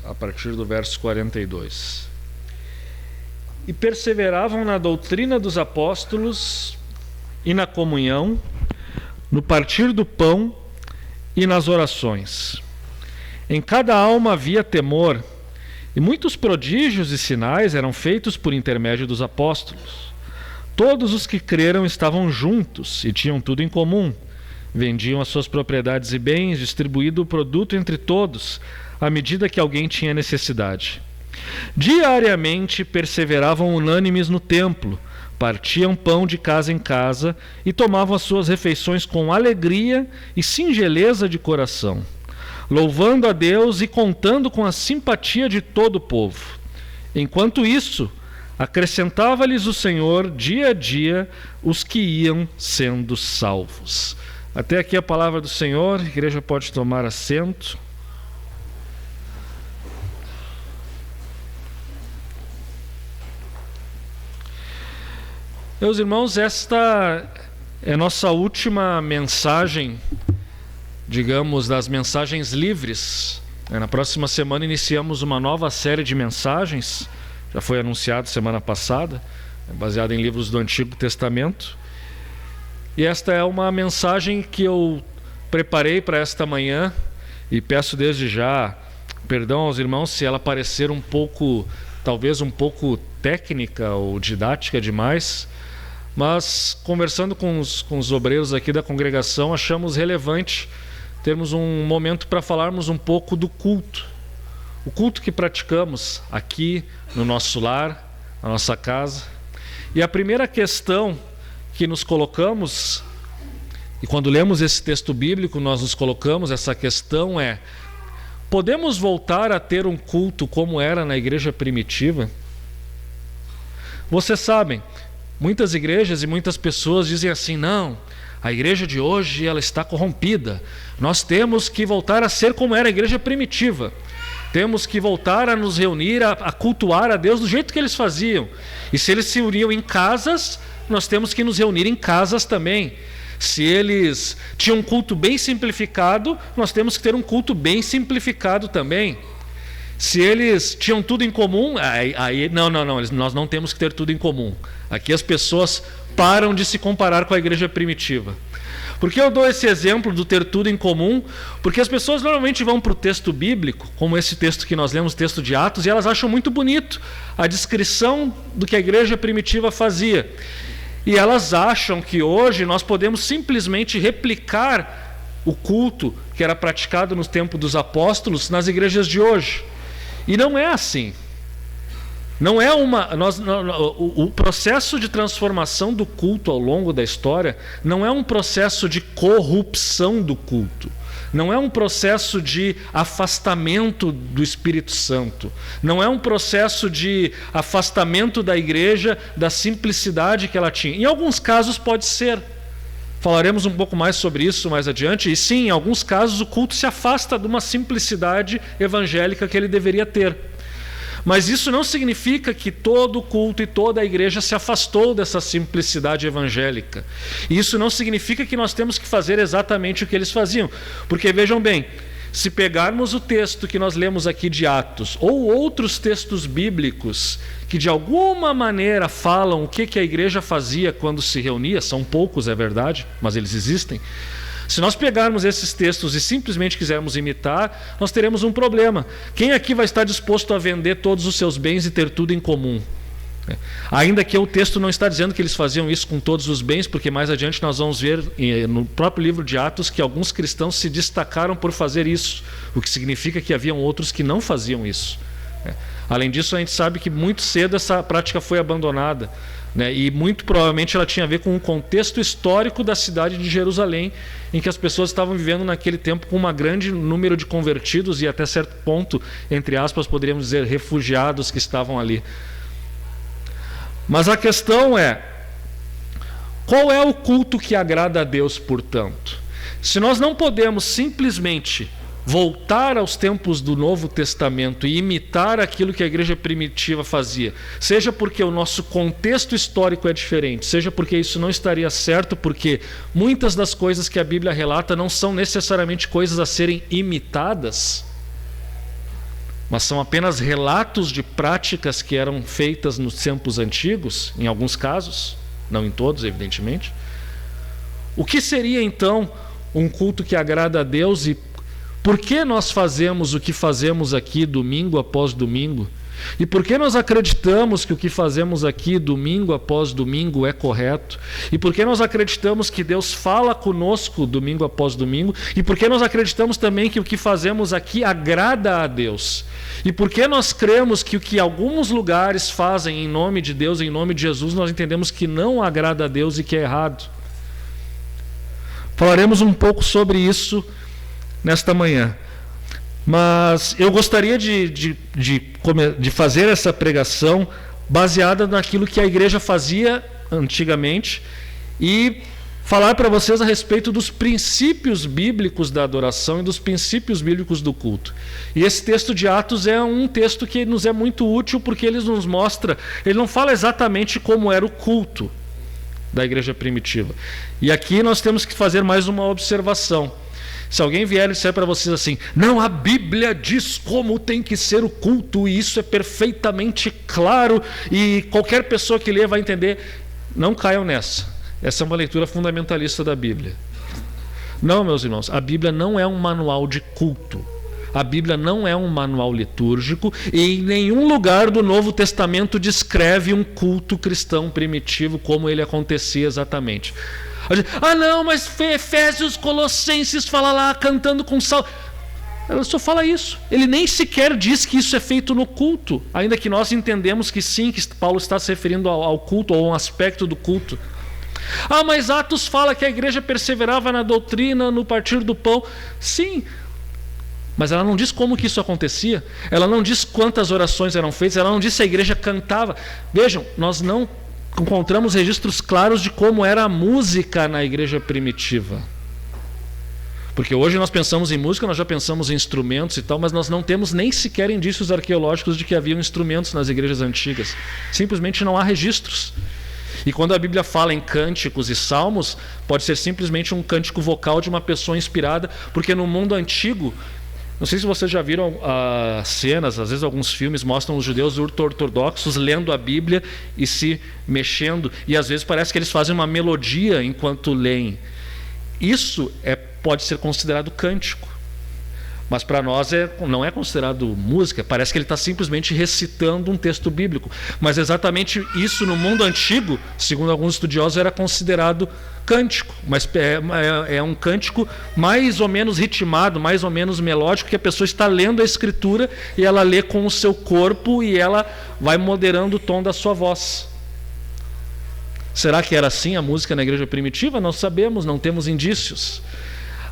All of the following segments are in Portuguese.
a partir do verso 42. E perseveravam na doutrina dos apóstolos e na comunhão, no partir do pão e nas orações. Em cada alma havia temor, e muitos prodígios e sinais eram feitos por intermédio dos apóstolos. Todos os que creram estavam juntos e tinham tudo em comum. Vendiam as suas propriedades e bens, distribuindo o produto entre todos, à medida que alguém tinha necessidade. Diariamente perseveravam unânimes no templo, partiam pão de casa em casa e tomavam as suas refeições com alegria e singeleza de coração, louvando a Deus e contando com a simpatia de todo o povo. Enquanto isso, acrescentava-lhes o Senhor dia a dia os que iam sendo salvos. Até aqui a palavra do Senhor. A igreja pode tomar assento. Meus irmãos, esta é a nossa última mensagem, digamos, das mensagens livres. Na próxima semana iniciamos uma nova série de mensagens, já foi anunciado semana passada, baseada em livros do Antigo Testamento. E esta é uma mensagem que eu preparei para esta manhã, e peço desde já perdão aos irmãos se ela parecer um pouco, talvez um pouco técnica ou didática demais. Mas, conversando com os obreiros aqui da congregação, achamos relevante termos um momento para falarmos um pouco do culto. O culto que praticamos aqui no nosso lar, na nossa casa. E a primeira questão que nos colocamos, e quando lemos esse texto bíblico nós nos colocamos, essa questão é: podemos voltar a ter um culto como era na igreja primitiva? Vocês sabem, muitas igrejas e muitas pessoas dizem assim: não, a igreja de hoje ela está corrompida. Nós temos que voltar a ser como era a igreja primitiva. Temos que voltar a nos reunir, a cultuar a Deus do jeito que eles faziam. E se eles se uniam em casas, nós temos que nos reunir em casas também. Se eles tinham um culto bem simplificado, nós temos que ter um culto bem simplificado também. Se eles tinham tudo em comum, nós não temos que ter tudo em comum. Aqui as pessoas param de se comparar com a igreja primitiva. Por que eu dou esse exemplo do ter tudo em comum? Porque as pessoas normalmente vão para o texto bíblico, como esse texto que nós lemos, o texto de Atos, e elas acham muito bonito a descrição do que a igreja primitiva fazia. E elas acham que hoje nós podemos simplesmente replicar o culto que era praticado no tempo dos apóstolos nas igrejas de hoje. E não é assim. Não é o processo de transformação do culto ao longo da história não é um processo de corrupção do culto. Não é um processo de afastamento do Espírito Santo. Não é um processo de afastamento da igreja da simplicidade que ela tinha. Em alguns casos pode ser. Falaremos um pouco mais sobre isso mais adiante. E sim, em alguns casos o culto se afasta de uma simplicidade evangélica que ele deveria ter. Mas isso não significa que todo o culto e toda a igreja se afastou dessa simplicidade evangélica. E isso não significa que nós temos que fazer exatamente o que eles faziam. Porque vejam bem, se pegarmos o texto que nós lemos aqui de Atos, ou outros textos bíblicos que de alguma maneira falam o que a igreja fazia quando se reunia, são poucos, é verdade, mas eles existem. Se nós pegarmos esses textos e simplesmente quisermos imitar, nós teremos um problema. Quem aqui vai estar disposto a vender todos os seus bens e ter tudo em comum? Ainda que o texto não está dizendo que eles faziam isso com todos os bens, porque mais adiante nós vamos ver no próprio livro de Atos que alguns cristãos se destacaram por fazer isso, o que significa que haviam outros que não faziam isso. Além disso, a gente sabe que muito cedo essa prática foi abandonada. E muito provavelmente ela tinha a ver com o contexto histórico da cidade de Jerusalém, em que as pessoas estavam vivendo naquele tempo com um grande número de convertidos e até certo ponto, entre aspas, poderíamos dizer, refugiados que estavam ali. Mas a questão é: qual é o culto que agrada a Deus, portanto? Se nós não podemos simplesmente voltar aos tempos do Novo Testamento e imitar aquilo que a igreja primitiva fazia, seja porque o nosso contexto histórico é diferente, seja porque isso não estaria certo, porque muitas das coisas que a Bíblia relata não são necessariamente coisas a serem imitadas, mas são apenas relatos de práticas que eram feitas nos tempos antigos, em alguns casos, não em todos, evidentemente. O que seria então um culto que agrada a Deus e por que nós fazemos o que fazemos aqui domingo após domingo? E por que nós acreditamos que o que fazemos aqui domingo após domingo é correto? E por que nós acreditamos que Deus fala conosco domingo após domingo? E por que nós acreditamos também que o que fazemos aqui agrada a Deus? E por que nós cremos que o que alguns lugares fazem em nome de Deus, em nome de Jesus, nós entendemos que não agrada a Deus e que é errado? Falaremos um pouco sobre isso nesta manhã. Mas eu gostaria de fazer essa pregação baseada naquilo que a igreja fazia antigamente e falar para vocês a respeito dos princípios bíblicos da adoração e dos princípios bíblicos do culto. E esse texto de Atos é um texto que nos é muito útil porque ele nos mostra, ele não fala exatamente como era o culto da igreja primitiva. E aqui nós temos que fazer mais uma observação. Se alguém vier e disser para vocês assim, não, a Bíblia diz como tem que ser o culto, e isso é perfeitamente claro, e qualquer pessoa que lê vai entender, não caiam nessa. Essa é uma leitura fundamentalista da Bíblia. Não, meus irmãos, a Bíblia não é um manual de culto. A Bíblia não é um manual litúrgico, e em nenhum lugar do Novo Testamento descreve um culto cristão primitivo como ele acontecia exatamente. Ah não, mas Efésios, Colossenses fala lá cantando com sal. Ela só fala isso. Ele nem sequer diz que isso é feito no culto, ainda que nós entendemos que sim, que Paulo está se referindo ao culto ou a um aspecto do culto. Ah, mas Atos fala que a igreja perseverava na doutrina, no partir do pão. Sim, mas ela não diz como que isso acontecia. Ela não diz quantas orações eram feitas. Ela não diz se a igreja cantava. Vejam, nós não encontramos registros claros de como era a música na igreja primitiva. Porque hoje nós pensamos em música, nós já pensamos em instrumentos e tal, mas nós não temos nem sequer indícios arqueológicos de que haviam instrumentos nas igrejas antigas. Simplesmente não há registros. E quando a Bíblia fala em cânticos e salmos, pode ser simplesmente um cântico vocal de uma pessoa inspirada, porque no mundo antigo, não sei se vocês já viram cenas, às vezes alguns filmes mostram os judeus ortodoxos lendo a Bíblia e se mexendo, e às vezes parece que eles fazem uma melodia enquanto leem. Isso pode ser considerado cântico, mas para nós não é considerado música, parece que ele está simplesmente recitando um texto bíblico. Mas exatamente isso no mundo antigo, segundo alguns estudiosos, era considerado cântico, mas é um cântico mais ou menos ritmado, mais ou menos melódico, que a pessoa está lendo a escritura e ela lê com o seu corpo e ela vai moderando o tom da sua voz. Será que era assim a música na igreja primitiva? Não sabemos, não temos indícios.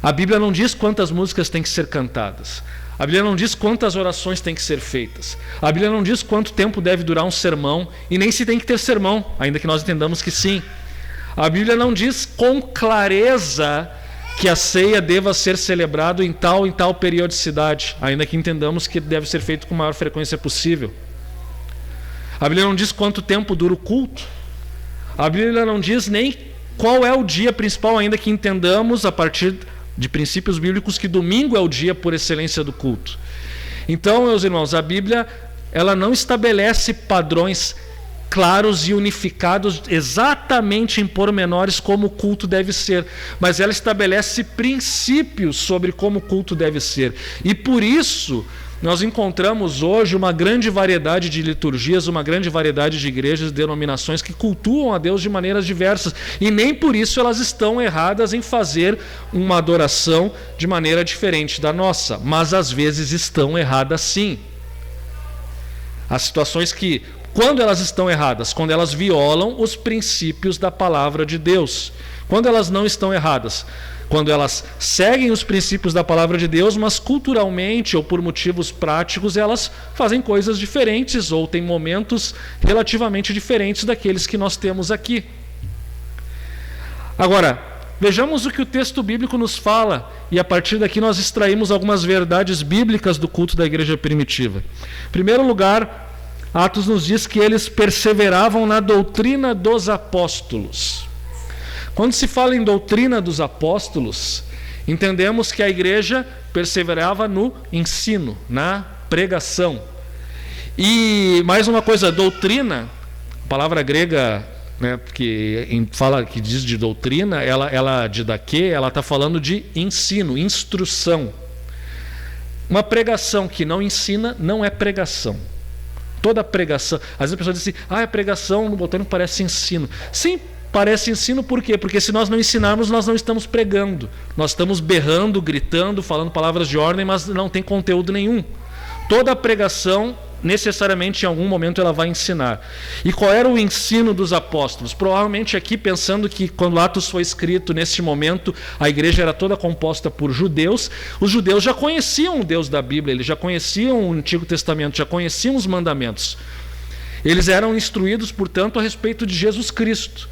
A Bíblia não diz quantas músicas têm que ser cantadas. A Bíblia não diz quantas orações têm que ser feitas. A Bíblia não diz quanto tempo deve durar um sermão, e nem se tem que ter sermão, ainda que nós entendamos que sim. A Bíblia não diz com clareza que a ceia deva ser celebrada em tal periodicidade, ainda que entendamos que deve ser feito com a maior frequência possível. A Bíblia não diz quanto tempo dura o culto. A Bíblia não diz nem qual é o dia principal, ainda que entendamos a partir de princípios bíblicos que domingo é o dia por excelência do culto. Então, meus irmãos, a Bíblia ela não estabelece padrões claros e unificados exatamente em pormenores como o culto deve ser, mas ela estabelece princípios sobre como o culto deve ser. E por isso nós encontramos hoje uma grande variedade de liturgias, uma grande variedade de igrejas e denominações que cultuam a Deus de maneiras diversas, e nem por isso elas estão erradas em fazer uma adoração de maneira diferente da nossa, mas às vezes estão erradas sim. Há situações que, quando elas estão erradas, quando elas violam os princípios da palavra de Deus. Quando elas não estão erradas, quando elas seguem os princípios da palavra de Deus, mas culturalmente ou por motivos práticos elas fazem coisas diferentes ou têm momentos relativamente diferentes daqueles que nós temos aqui. Agora, vejamos o que o texto bíblico nos fala, e a partir daqui nós extraímos algumas verdades bíblicas do culto da igreja primitiva. Em primeiro lugar, Atos nos diz que eles perseveravam na doutrina dos apóstolos. Quando se fala em doutrina dos apóstolos, entendemos que a igreja perseverava no ensino, na pregação. E mais uma coisa, doutrina, a palavra grega, né, que diz de doutrina, ela didaquê, ela está falando de ensino, instrução. Uma pregação que não ensina não é pregação. Toda pregação, às vezes a pessoa diz assim, a pregação no botânico parece ensino. Sim, parece ensino por quê? Porque se nós não ensinarmos, nós não estamos pregando. Nós estamos berrando, gritando, falando palavras de ordem, mas não tem conteúdo nenhum. Toda pregação, necessariamente em algum momento ela vai ensinar. E qual era o ensino dos apóstolos? Provavelmente aqui pensando que quando Atos foi escrito, nesse momento a igreja era toda composta por judeus. Os judeus já conheciam o Deus da Bíblia, eles já conheciam o Antigo Testamento, já conheciam os mandamentos. Eles eram instruídos, portanto, a respeito de Jesus Cristo.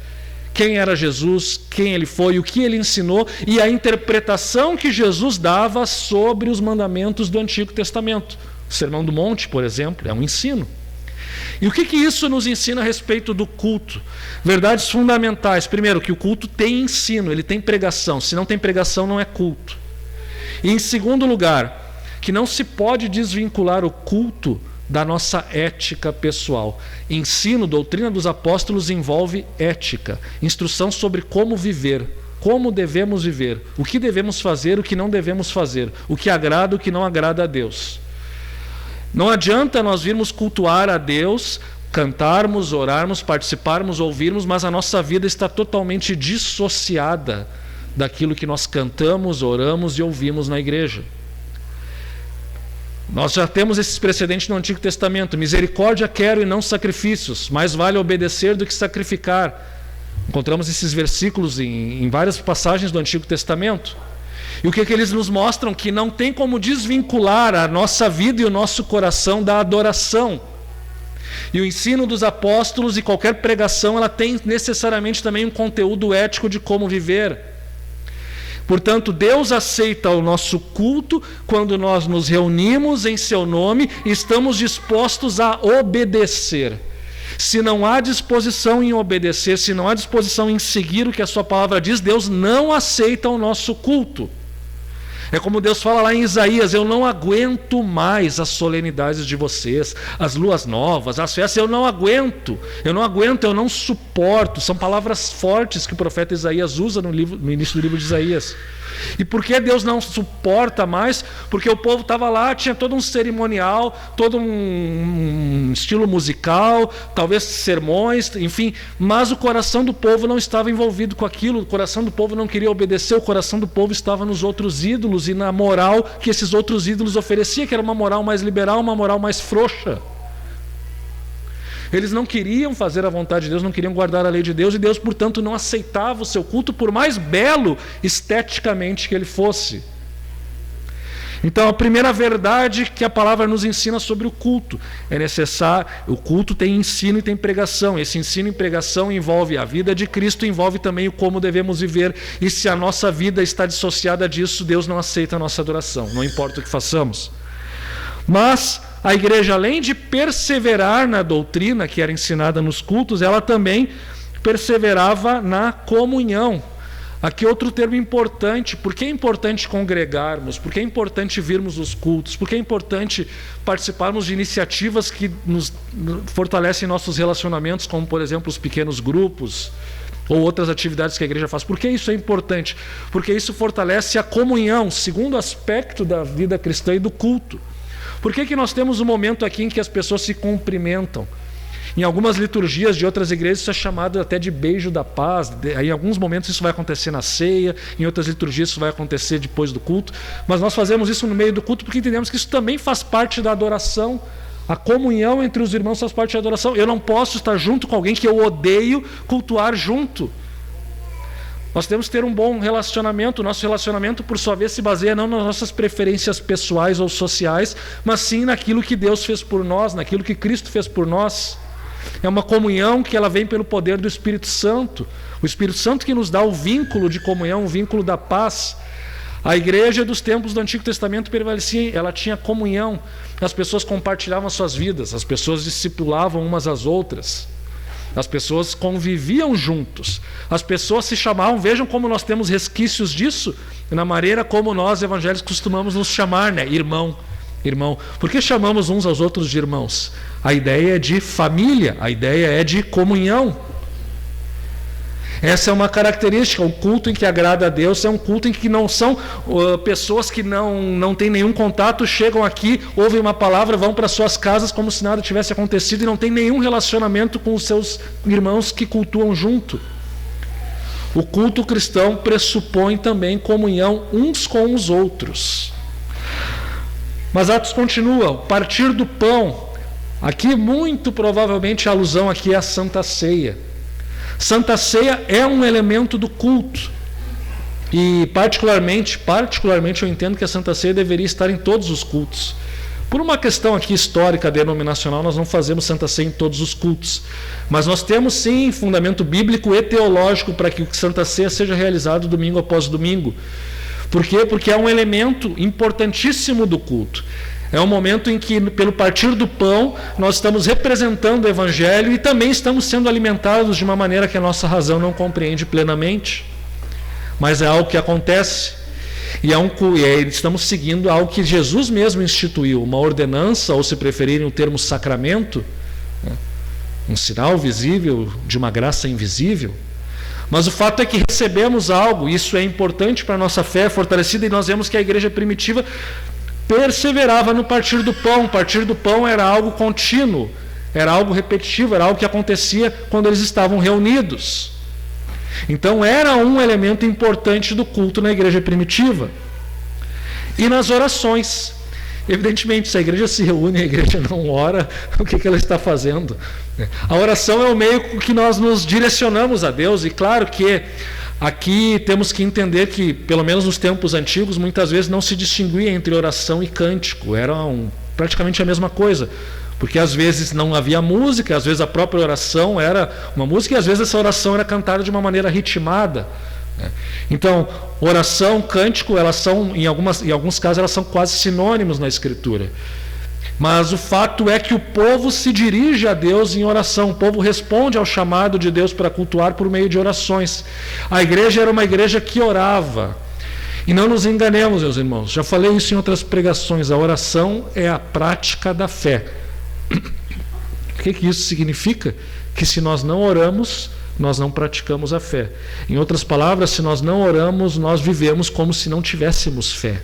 Quem era Jesus, quem ele foi, o que ele ensinou e a interpretação que Jesus dava sobre os mandamentos do Antigo Testamento. O Sermão do Monte, por exemplo, é um ensino. E o que isso nos ensina a respeito do culto? Verdades fundamentais. Primeiro, que o culto tem ensino, ele tem pregação. Se não tem pregação, não é culto. E em segundo lugar, que não se pode desvincular o culto da nossa ética pessoal. Ensino, doutrina dos apóstolos envolve ética, instrução sobre como viver, como devemos viver, o que devemos fazer, o que não devemos fazer, o que agrada, o que não agrada a Deus. Não adianta nós virmos cultuar a Deus, cantarmos, orarmos, participarmos, ouvirmos, mas a nossa vida está totalmente dissociada daquilo que nós cantamos, oramos e ouvimos na igreja. Nós já temos esses precedentes no Antigo Testamento. Misericórdia quero e não sacrifícios. Mais vale obedecer do que sacrificar. Encontramos esses versículos em várias passagens do Antigo Testamento. E o que eles nos mostram? Que não tem como desvincular a nossa vida e o nosso coração da adoração. E o ensino dos apóstolos e qualquer pregação, ela tem necessariamente também um conteúdo ético de como viver. Portanto, Deus aceita o nosso culto quando nós nos reunimos em seu nome e estamos dispostos a obedecer. Se não há disposição em obedecer, se não há disposição em seguir o que a sua palavra diz, Deus não aceita o nosso culto. É como Deus fala lá em Isaías, eu não aguento mais as solenidades de vocês, as luas novas, as festas, eu não aguento, eu não suporto. São palavras fortes que o profeta Isaías usa no início do livro de Isaías. E por que Deus não suporta mais? Porque o povo estava lá, tinha todo um cerimonial, todo um estilo musical, talvez sermões, enfim, mas o coração do povo não estava envolvido com aquilo, o coração do povo não queria obedecer, o coração do povo estava nos outros ídolos e na moral que esses outros ídolos ofereciam, que era uma moral mais liberal, uma moral mais frouxa. Eles não queriam fazer a vontade de Deus, não queriam guardar a lei de Deus, e Deus, portanto, não aceitava o seu culto, por mais belo esteticamente que ele fosse. Então, a primeira verdade que a palavra nos ensina sobre o culto é necessário. O culto tem ensino e tem pregação. Esse ensino e pregação envolve a vida de Cristo, envolve também o como devemos viver. E se a nossa vida está dissociada disso, Deus não aceita a nossa adoração, não importa o que façamos. Mas a igreja, além de perseverar na doutrina que era ensinada nos cultos, ela também perseverava na comunhão. Aqui outro termo importante. Por que é importante congregarmos? Por que é importante virmos os cultos? Por que é importante participarmos de iniciativas que nos fortalecem nossos relacionamentos, como, por exemplo, os pequenos grupos ou outras atividades que a igreja faz? Por que isso é importante? Porque isso fortalece a comunhão, segundo aspecto da vida cristã e do culto. Por que nós temos um momento aqui em que as pessoas se cumprimentam? Em algumas liturgias de outras igrejas isso é chamado até de beijo da paz. Em alguns momentos isso vai acontecer na ceia, em outras liturgias isso vai acontecer depois do culto. Mas nós fazemos isso no meio do culto porque entendemos que isso também faz parte da adoração. A comunhão entre os irmãos faz parte da adoração. Eu não posso estar junto com alguém que eu odeio cultuar junto. Nós temos que ter um bom relacionamento. O nosso relacionamento, por sua vez, se baseia não nas nossas preferências pessoais ou sociais, mas sim naquilo que Deus fez por nós, naquilo que Cristo fez por nós. É uma comunhão que ela vem pelo poder do Espírito Santo. O Espírito Santo que nos dá o vínculo de comunhão, o vínculo da paz. A igreja dos tempos do Antigo Testamento prevalecia, ela tinha comunhão. As pessoas compartilhavam as suas vidas, as pessoas discipulavam umas às outras. As pessoas conviviam juntos. As pessoas se chamavam, vejam como nós temos resquícios disso, na maneira como nós evangélicos costumamos nos chamar, né? Irmão. irmão. Por que chamamos uns aos outros de irmãos? A ideia é de família, a ideia é de comunhão. Essa é uma característica. O culto em que agrada a Deus é um culto em que não são pessoas que não têm nenhum contato, chegam aqui, ouvem uma palavra, vão para suas casas como se nada tivesse acontecido e não tem nenhum relacionamento com os seus irmãos que cultuam junto. O culto cristão pressupõe também comunhão uns com os outros. Mas Atos continua, partir do pão. Aqui muito provavelmente a alusão aqui é a Santa Ceia. Santa Ceia é um elemento do culto. E particularmente eu entendo que a Santa Ceia deveria estar em todos os cultos. Por uma questão aqui histórica, denominacional, nós não fazemos Santa Ceia em todos os cultos. Mas nós temos sim fundamento bíblico e teológico para que a Santa Ceia seja realizada domingo após domingo. Por quê? Porque é um elemento importantíssimo do culto. É um momento em que, pelo partir do pão, nós estamos representando o Evangelho e também estamos sendo alimentados de uma maneira que a nossa razão não compreende plenamente. Mas é algo que acontece. E estamos seguindo algo que Jesus mesmo instituiu, uma ordenança, ou se preferirem o termo sacramento, um sinal visível de uma graça invisível. Mas o fato é que recebemos algo, isso é importante para a nossa fé, fortalecida, e nós vemos que a igreja primitiva perseverava no partir do pão. O partir do pão era algo contínuo, era algo repetitivo, era algo que acontecia quando eles estavam reunidos. Então era um elemento importante do culto na igreja primitiva. E nas orações. Evidentemente, se a igreja se reúne e a igreja não ora, o que ela está fazendo? A oração é o meio com que nós nos direcionamos a Deus, e claro que aqui temos que entender que, pelo menos nos tempos antigos, muitas vezes não se distinguia entre oração e cântico, eram praticamente a mesma coisa, porque às vezes não havia música, às vezes a própria oração era uma música e às vezes essa oração era cantada de uma maneira ritmada. Então, oração, cântico, elas são, em alguns casos, elas são quase sinônimos na Escritura. Mas o fato é que o povo se dirige a Deus em oração, o povo responde ao chamado de Deus para cultuar por meio de orações. A igreja era uma igreja que orava. E não nos enganemos, meus irmãos, já falei isso em outras pregações, a oração é a prática da fé. O que isso significa? Que se nós não oramos, nós não praticamos a fé. Em outras palavras, se nós não oramos, nós vivemos como se não tivéssemos fé.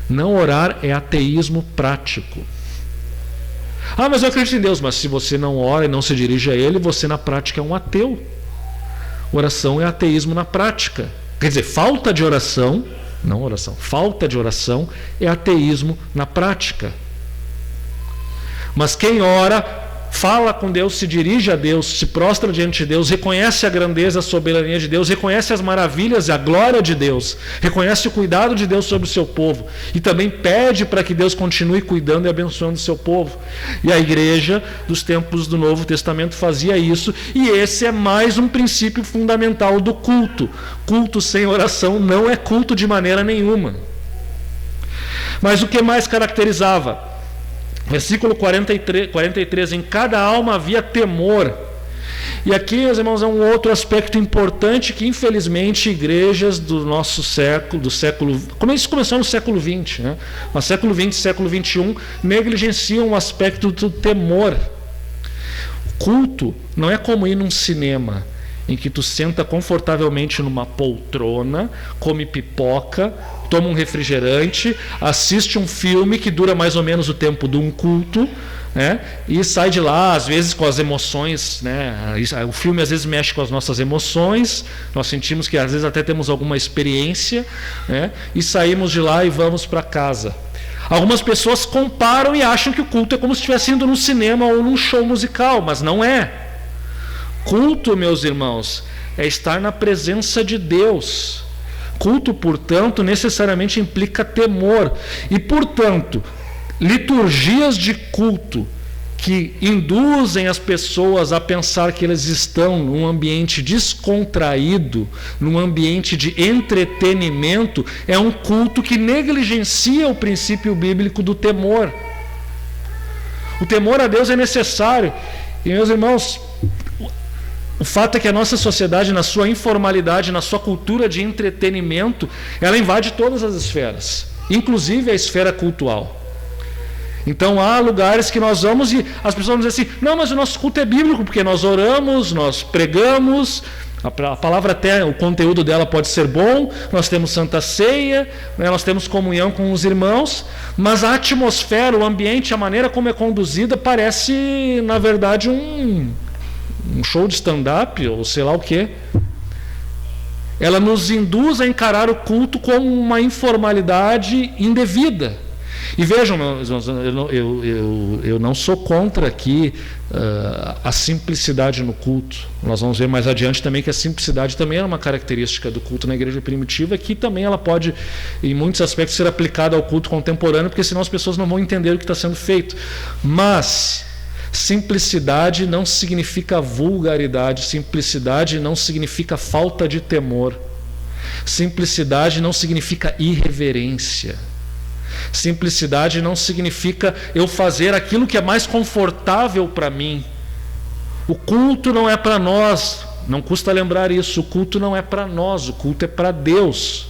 Não orar é ateísmo prático. Ah, mas eu acredito em Deus. Mas se você não ora e não se dirige a Ele, você na prática é um ateu. Oração é ateísmo na prática. Quer dizer, falta de oração, não oração, falta de oração é ateísmo na prática. Mas quem ora, fala com Deus, se dirige a Deus, se prostra diante de Deus, reconhece a grandeza, a soberania de Deus, reconhece as maravilhas e a glória de Deus, reconhece o cuidado de Deus sobre o seu povo e também pede para que Deus continue cuidando e abençoando o seu povo. E a igreja dos tempos do Novo Testamento fazia isso, e esse é mais um princípio fundamental do culto. Culto sem oração não é culto de maneira nenhuma. Mas o que mais caracterizava? Versículo 43, em cada alma havia temor. E aqui, meus irmãos, é um outro aspecto importante que, infelizmente, igrejas do nosso século, isso começou no século XX, né? Mas século XX, século XXI, negligenciam o aspecto do temor. Culto não é como ir num cinema, em que tu senta confortavelmente numa poltrona, come pipoca, toma um refrigerante, assiste um filme que dura mais ou menos o tempo de um culto, né? E sai de lá, às vezes com as emoções, né? O filme às vezes mexe com as nossas emoções, nós sentimos que às vezes até temos alguma experiência, né? E saímos de lá e vamos para casa. Algumas pessoas comparam e acham que o culto é como se estivesse indo num cinema ou num show musical, mas não é. Culto, meus irmãos, é estar na presença de Deus. Culto, portanto, necessariamente implica temor. E, portanto, liturgias de culto que induzem as pessoas a pensar que eles estão num ambiente descontraído, num ambiente de entretenimento, é um culto que negligencia o princípio bíblico do temor. O temor a Deus é necessário. E, meus irmãos, o fato é que a nossa sociedade, na sua informalidade, na sua cultura de entretenimento, ela invade todas as esferas, inclusive a esfera cultual. Então há lugares que nós vamos e as pessoas vão dizer assim, não, mas o nosso culto é bíblico, porque nós oramos, nós pregamos, a palavra até, o conteúdo dela pode ser bom, nós temos Santa Ceia, né, nós temos comunhão com os irmãos, mas a atmosfera, o ambiente, a maneira como é conduzida parece, na verdade, um show de stand-up, ou sei lá o quê. Ela nos induz a encarar o culto como uma informalidade indevida. E vejam, eu não sou contra aqui a simplicidade no culto. Nós vamos ver mais adiante também que a simplicidade também é uma característica do culto na igreja primitiva, que também ela pode, em muitos aspectos, ser aplicada ao culto contemporâneo, porque senão as pessoas não vão entender o que está sendo feito. Mas simplicidade não significa vulgaridade, simplicidade não significa falta de temor, simplicidade não significa irreverência. Simplicidade não significa eu fazer aquilo que é mais confortável para mim. O culto não é para nós, não custa lembrar isso, o culto não é para nós, o culto é para Deus.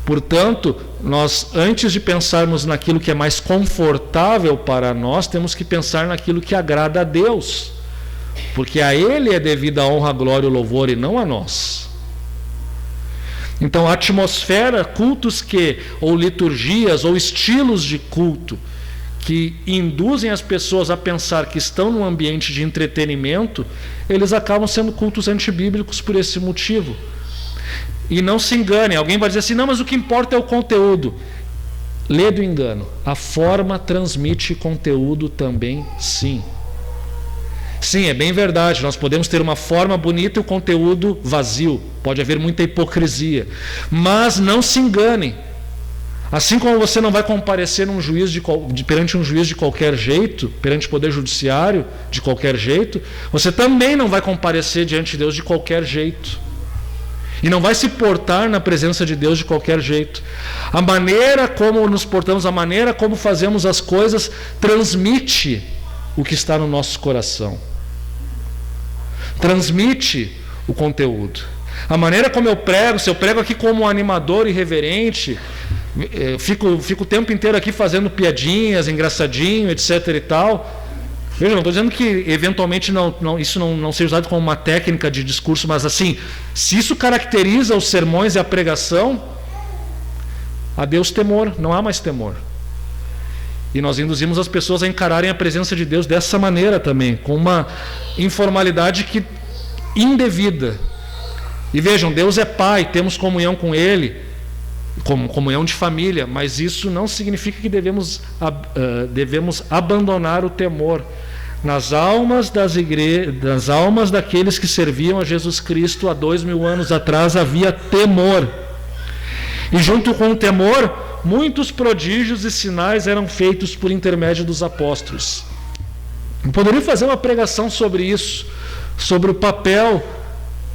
Portanto, nós, antes de pensarmos naquilo que é mais confortável para nós, temos que pensar naquilo que agrada a Deus, porque a Ele é devida a honra, a glória e o louvor e não a nós. Então a atmosfera, cultos ou liturgias, ou estilos de culto, que induzem as pessoas a pensar que estão num ambiente de entretenimento, eles acabam sendo cultos antibíblicos por esse motivo. E não se enganem, alguém vai dizer assim, não, mas o que importa é o conteúdo. Lê do engano, a forma transmite conteúdo também, sim. Sim, é bem verdade, nós podemos ter uma forma bonita e o conteúdo vazio, pode haver muita hipocrisia, mas não se enganem, assim como você não vai comparecer num juiz perante um juiz de qualquer jeito, perante o poder judiciário de qualquer jeito, você também não vai comparecer diante de Deus de qualquer jeito, e não vai se portar na presença de Deus de qualquer jeito. A maneira como nos portamos, a maneira como fazemos as coisas, transmite o que está no nosso coração, transmite o conteúdo. A maneira como eu prego, se eu prego aqui como um animador irreverente, fico o tempo inteiro aqui fazendo piadinhas, engraçadinho, etc e tal. Veja, não estou dizendo que eventualmente isso não seja usado como uma técnica de discurso, mas assim, se isso caracteriza os sermões e a pregação, há Deus temor, não há mais temor. E nós induzimos as pessoas a encararem a presença de Deus dessa maneira também, com uma informalidade indevida. E vejam, Deus é Pai, temos comunhão com Ele, comunhão de família, mas isso não significa que devemos abandonar o temor. Nas almas das almas daqueles que serviam a Jesus Cristo há 2000 anos atrás havia temor. E junto com o temor, muitos prodígios e sinais eram feitos por intermédio dos apóstolos. Eu poderia fazer uma pregação sobre isso, sobre o papel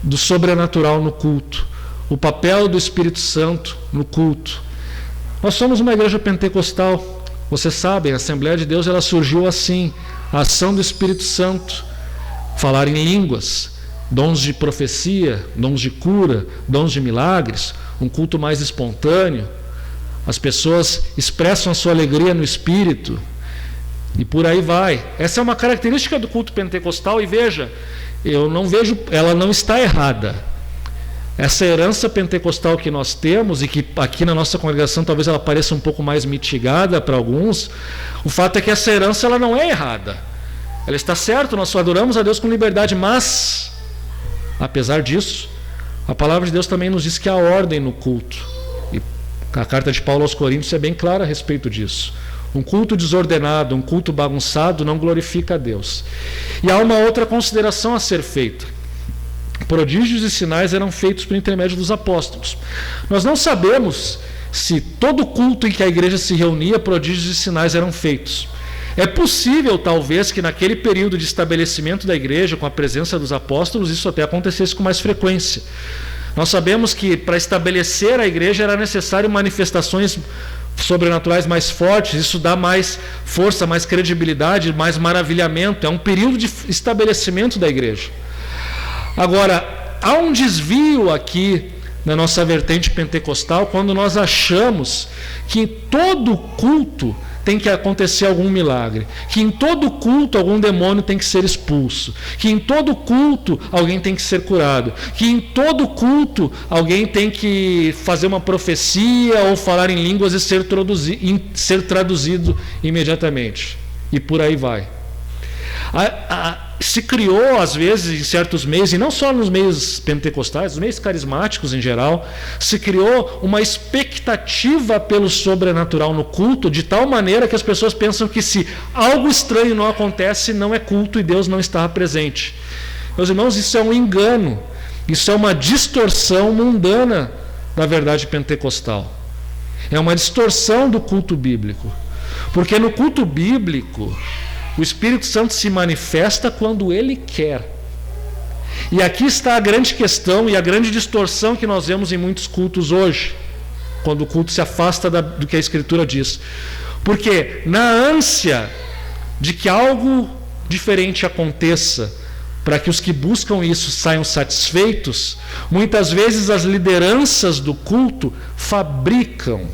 do sobrenatural no culto, o papel do Espírito Santo no culto. Nós somos uma igreja pentecostal, vocês sabem, a Assembleia de Deus ela surgiu assim, a ação do Espírito Santo, falar em línguas, dons de profecia, dons de cura, dons de milagres, um culto mais espontâneo. As pessoas expressam a sua alegria no Espírito e por aí vai. Essa é uma característica do culto pentecostal e veja, ela não está errada. Essa herança pentecostal que nós temos e que aqui na nossa congregação talvez ela pareça um pouco mais mitigada para alguns, o fato é que essa herança ela não é errada. Ela está certa, nós só adoramos a Deus com liberdade, mas apesar disso, a palavra de Deus também nos diz que há ordem no culto. E a carta de Paulo aos Coríntios é bem clara a respeito disso. Um culto desordenado, um culto bagunçado não glorifica a Deus. E há uma outra consideração a ser feita. Prodígios e sinais eram feitos por intermédio dos apóstolos. Nós não sabemos se todo culto em que a igreja se reunia, prodígios e sinais eram feitos. É possível, talvez, que naquele período de estabelecimento da igreja, com a presença dos apóstolos, isso até acontecesse com mais frequência. Nós sabemos que para estabelecer a igreja era necessário manifestações sobrenaturais mais fortes, isso dá mais força, mais credibilidade, mais maravilhamento. É um período de estabelecimento da igreja. Agora, há um desvio aqui na nossa vertente pentecostal quando nós achamos que todo culto tem que acontecer algum milagre, que em todo culto algum demônio tem que ser expulso, que em todo culto alguém tem que ser curado, que em todo culto alguém tem que fazer uma profecia ou falar em línguas e ser traduzido imediatamente. E por aí vai. Se criou, às vezes, em certos meios, e não só nos meios pentecostais, nos meios carismáticos em geral, se criou uma expectativa pelo sobrenatural no culto, de tal maneira que as pessoas pensam que se algo estranho não acontece, não é culto e Deus não está presente. Meus irmãos, isso é um engano, isso é uma distorção mundana da verdade pentecostal. É uma distorção do culto bíblico. Porque no culto bíblico, o Espírito Santo se manifesta quando Ele quer. E aqui está a grande questão e a grande distorção que nós vemos em muitos cultos hoje, quando o culto se afasta do que a Escritura diz. Porque na ânsia de que algo diferente aconteça, para que os que buscam isso saiam satisfeitos, muitas vezes as lideranças do culto fabricam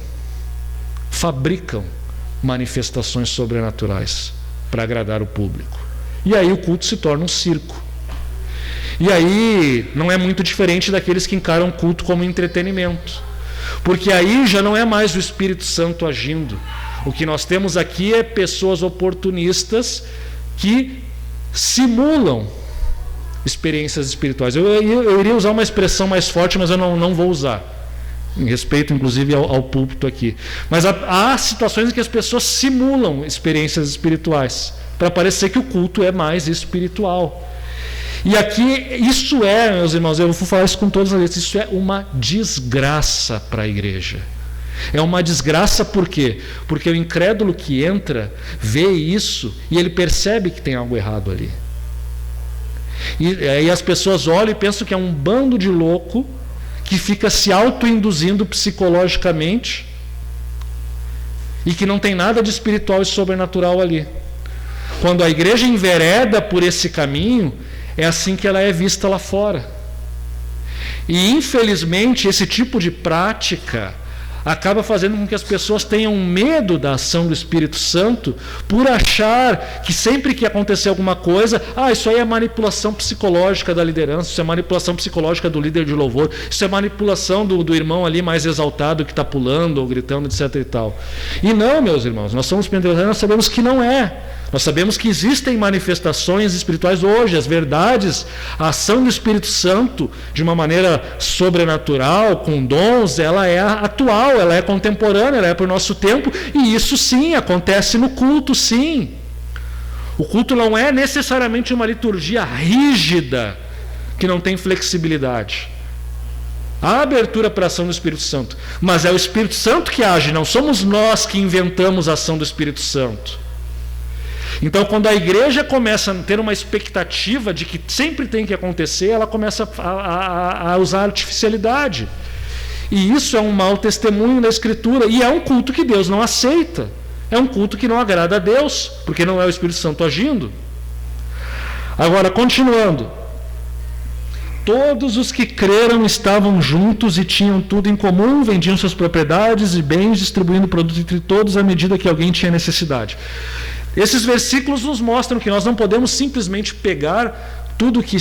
manifestações sobrenaturais para agradar o público. E aí o culto se torna um circo. E aí não é muito diferente daqueles que encaram o culto como entretenimento. Porque aí já não é mais o Espírito Santo agindo. O que nós temos aqui é pessoas oportunistas que simulam experiências espirituais. Eu iria usar uma expressão mais forte, mas eu não vou usar, em respeito inclusive ao púlpito aqui. Mas há situações em que as pessoas simulam experiências espirituais para parecer que o culto é mais espiritual. E aqui isso meus irmãos, eu vou falar isso com todas as letras, isso é uma desgraça para a igreja. É uma desgraça por quê? Porque o incrédulo que entra vê isso e ele percebe que tem algo errado ali. E aí as pessoas olham e pensam que é um bando de louco que fica se auto-induzindo psicologicamente e que não tem nada de espiritual e sobrenatural ali. Quando a igreja envereda por esse caminho, é assim que ela é vista lá fora. E infelizmente esse tipo de prática acaba fazendo com que as pessoas tenham medo da ação do Espírito Santo, por achar que sempre que acontecer alguma coisa, isso aí é manipulação psicológica da liderança, isso é manipulação psicológica do líder de louvor, isso é manipulação do irmão ali mais exaltado que está pulando ou gritando, etc. e tal. E não, meus irmãos, nós somos pentecostais, nós sabemos que não é. Nós sabemos que existem manifestações espirituais hoje, as verdades, a ação do Espírito Santo, de uma maneira sobrenatural, com dons, ela é atual, ela é contemporânea, ela é para o nosso tempo, e isso sim, acontece no culto, sim. O culto não é necessariamente uma liturgia rígida, que não tem flexibilidade. Há abertura para a ação do Espírito Santo, mas é o Espírito Santo que age, não somos nós que inventamos a ação do Espírito Santo. Então, quando a igreja começa a ter uma expectativa de que sempre tem que acontecer, ela começa a usar artificialidade. E isso é um mau testemunho da Escritura. E é um culto que Deus não aceita. É um culto que não agrada a Deus, porque não é o Espírito Santo agindo. Agora, continuando. Todos os que creram estavam juntos e tinham tudo em comum, vendiam suas propriedades e bens, distribuindo produtos entre todos à medida que alguém tinha necessidade. Esses versículos nos mostram que nós não podemos simplesmente pegar tudo que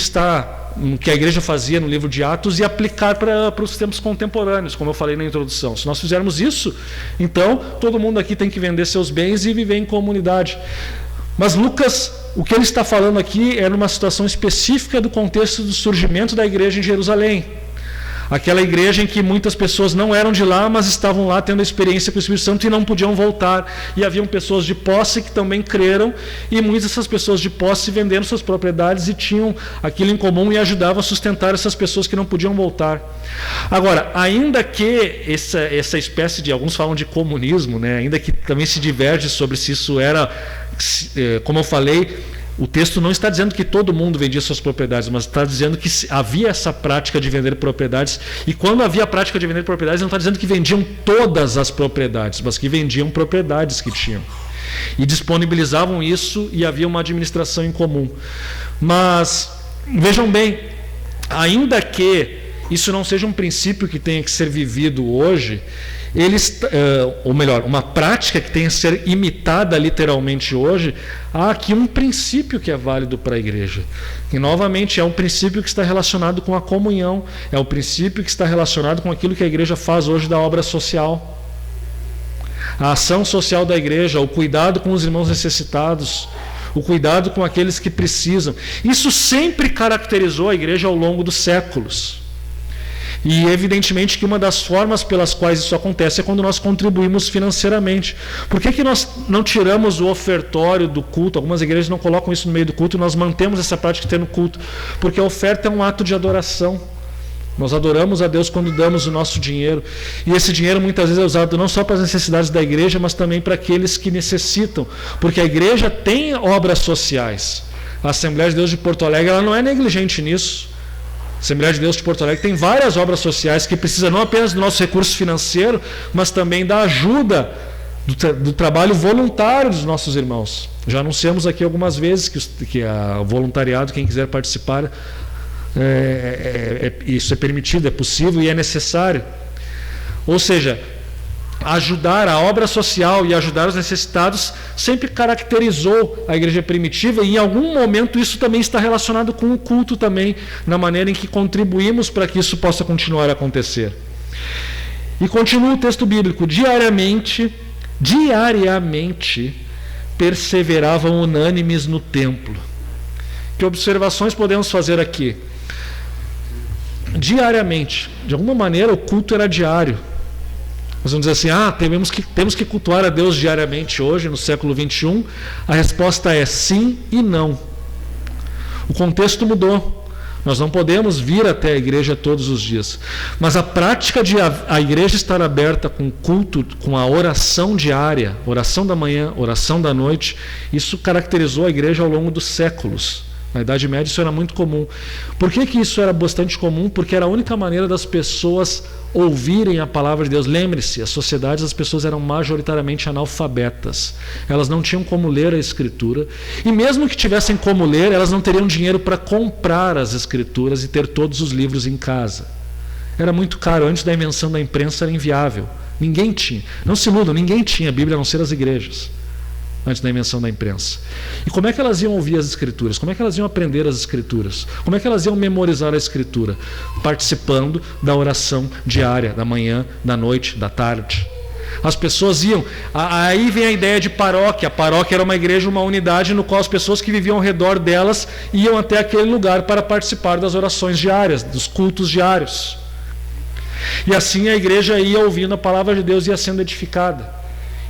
a igreja fazia no livro de Atos e aplicar para os tempos contemporâneos, como eu falei na introdução. Se nós fizermos isso, então todo mundo aqui tem que vender seus bens e viver em comunidade. Mas Lucas, o que ele está falando aqui é numa situação específica do contexto do surgimento da igreja em Jerusalém. Aquela igreja em que muitas pessoas não eram de lá, mas estavam lá tendo a experiência com o Espírito Santo e não podiam voltar. E haviam pessoas de posse que também creram, e muitas dessas pessoas de posse venderam suas propriedades e tinham aquilo em comum e ajudavam a sustentar essas pessoas que não podiam voltar. Agora, ainda que essa espécie de, alguns falam de comunismo, né? Ainda que também se diverge sobre se isso era, como eu falei, o texto não está dizendo que todo mundo vendia suas propriedades, mas está dizendo que havia essa prática de vender propriedades. E quando havia a prática de vender propriedades, não está dizendo que vendiam todas as propriedades, mas que vendiam propriedades que tinham. E disponibilizavam isso e havia uma administração em comum. Mas, vejam bem, ainda que isso não seja um princípio que tenha que ser vivido hoje, ou melhor, uma prática que tem a ser imitada literalmente hoje, há aqui um princípio que é válido para a igreja. E novamente é um princípio que está relacionado com a comunhão, é um princípio que está relacionado com aquilo que a igreja faz hoje da obra social. A ação social da igreja, o cuidado com os irmãos necessitados, o cuidado com aqueles que precisam. Isso sempre caracterizou a igreja ao longo dos séculos. E evidentemente que uma das formas pelas quais isso acontece é quando nós contribuímos financeiramente. Por que nós não tiramos o ofertório do culto? Algumas igrejas não colocam isso no meio do culto e nós mantemos essa prática de ter no culto. Porque a oferta é um ato de adoração. Nós adoramos a Deus quando damos o nosso dinheiro. E esse dinheiro muitas vezes é usado não só para as necessidades da igreja, mas também para aqueles que necessitam. Porque a igreja tem obras sociais. A Assembleia de Deus de Porto Alegre ela não é negligente nisso. A Assembleia de Deus de Porto Alegre tem várias obras sociais que precisam não apenas do nosso recurso financeiro, mas também da ajuda do trabalho voluntário dos nossos irmãos. Já anunciamos aqui algumas vezes que o voluntariado, quem quiser participar, isso é permitido, é possível e é necessário. Ou seja, ajudar a obra social e ajudar os necessitados sempre caracterizou a igreja primitiva, e em algum momento isso também está relacionado com o culto também, na maneira em que contribuímos para que isso possa continuar a acontecer. E continua o texto bíblico: diariamente perseveravam unânimes no templo. Que observações podemos fazer aqui? Diariamente, de alguma maneira o culto era diário. Nós vamos dizer assim, temos que cultuar a Deus diariamente hoje, no século XXI. A resposta é sim e não. O contexto mudou. Nós não podemos vir até a igreja todos os dias. Mas a prática de a igreja estar aberta com culto, com a oração diária, oração da manhã, oração da noite, isso caracterizou a igreja ao longo dos séculos. Na Idade Média isso era muito comum. Por que isso era bastante comum? Porque era a única maneira das pessoas ouvirem a palavra de Deus. Lembre-se, as sociedades, as pessoas eram majoritariamente analfabetas. Elas não tinham como ler a Escritura. E mesmo que tivessem como ler, elas não teriam dinheiro para comprar as Escrituras e ter todos os livros em casa. Era muito caro. Antes da invenção da imprensa era inviável. Ninguém tinha. Não se iludam, ninguém tinha Bíblia a não ser as igrejas. Antes da invenção da imprensa. E como é que elas iam ouvir as Escrituras? Como é que elas iam aprender as Escrituras? Como é que elas iam memorizar a Escritura? Participando da oração diária, da manhã, da noite, da tarde. As pessoas iam... Aí vem a ideia de paróquia. A paróquia era uma igreja, uma unidade, no qual as pessoas que viviam ao redor delas iam até aquele lugar para participar das orações diárias, dos cultos diários. E assim a igreja ia ouvindo a palavra de Deus e ia sendo edificada.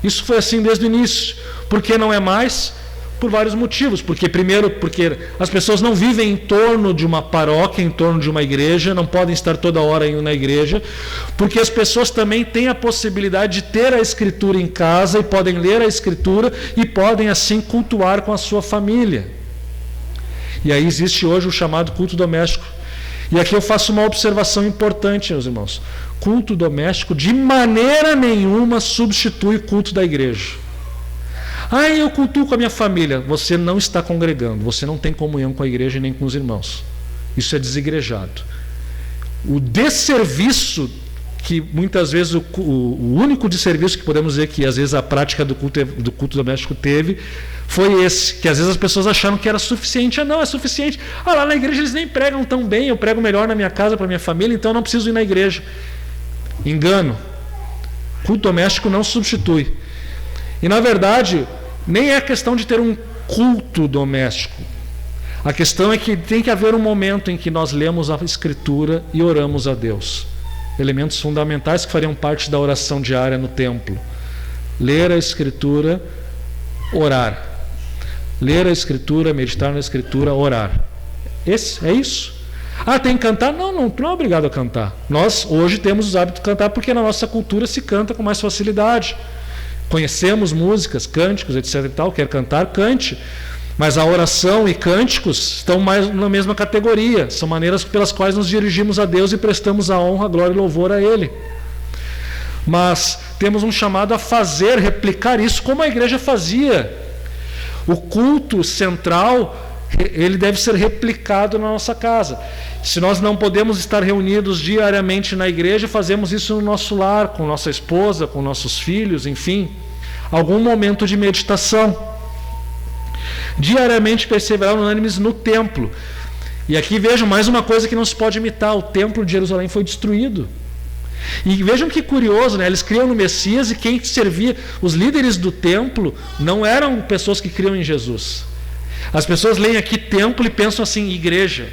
Isso foi assim desde o início. Por que não é mais? Por vários motivos. Primeiro, porque as pessoas não vivem em torno de uma paróquia, em torno de uma igreja, não podem estar toda hora indo na igreja, porque as pessoas também têm a possibilidade de ter a Escritura em casa e podem ler a Escritura e podem assim cultuar com a sua família. E aí existe hoje o chamado culto doméstico. E aqui eu faço uma observação importante, meus irmãos. Culto doméstico de maneira nenhuma substitui o culto da igreja. Eu cultuo com a minha família. Você não está congregando, você não tem comunhão com a igreja nem com os irmãos. Isso é desigrejado. O desserviço que muitas vezes o único desserviço que podemos dizer que às vezes a prática do culto doméstico teve foi esse, que às vezes as pessoas acharam que era suficiente. Não é suficiente. Lá na igreja eles nem pregam tão bem, eu prego melhor na minha casa para minha família, então eu não preciso ir na igreja. Engano. Culto doméstico não substitui. E na verdade, nem é questão de ter um culto doméstico. A questão é que tem que haver um momento em que nós lemos a Escritura e oramos a Deus. Elementos fundamentais que fariam parte da oração diária no templo. Ler a Escritura, orar. Ler a Escritura, meditar na Escritura, orar. É isso. Tem que cantar? Não é obrigado a cantar. Nós hoje temos o hábito de cantar porque na nossa cultura se canta com mais facilidade. Conhecemos músicas, cânticos, etc. e tal. Quer cantar, cante. Mas a oração e cânticos estão mais na mesma categoria. São maneiras pelas quais nos dirigimos a Deus e prestamos a honra, a glória e louvor a Ele. Mas temos um chamado a replicar isso como a igreja fazia. O culto central ele deve ser replicado na nossa casa. Se nós não podemos estar reunidos diariamente na igreja, fazemos isso no nosso lar, com nossa esposa, com nossos filhos, enfim. Algum momento de meditação. Diariamente perseverar unânimes no templo. E aqui vejam mais uma coisa que não se pode imitar: o templo de Jerusalém foi destruído. E vejam que curioso, né? Eles criam no Messias, e quem servia, os líderes do templo, não eram pessoas que criam em Jesus. As pessoas leem aqui templo e pensam assim, igreja.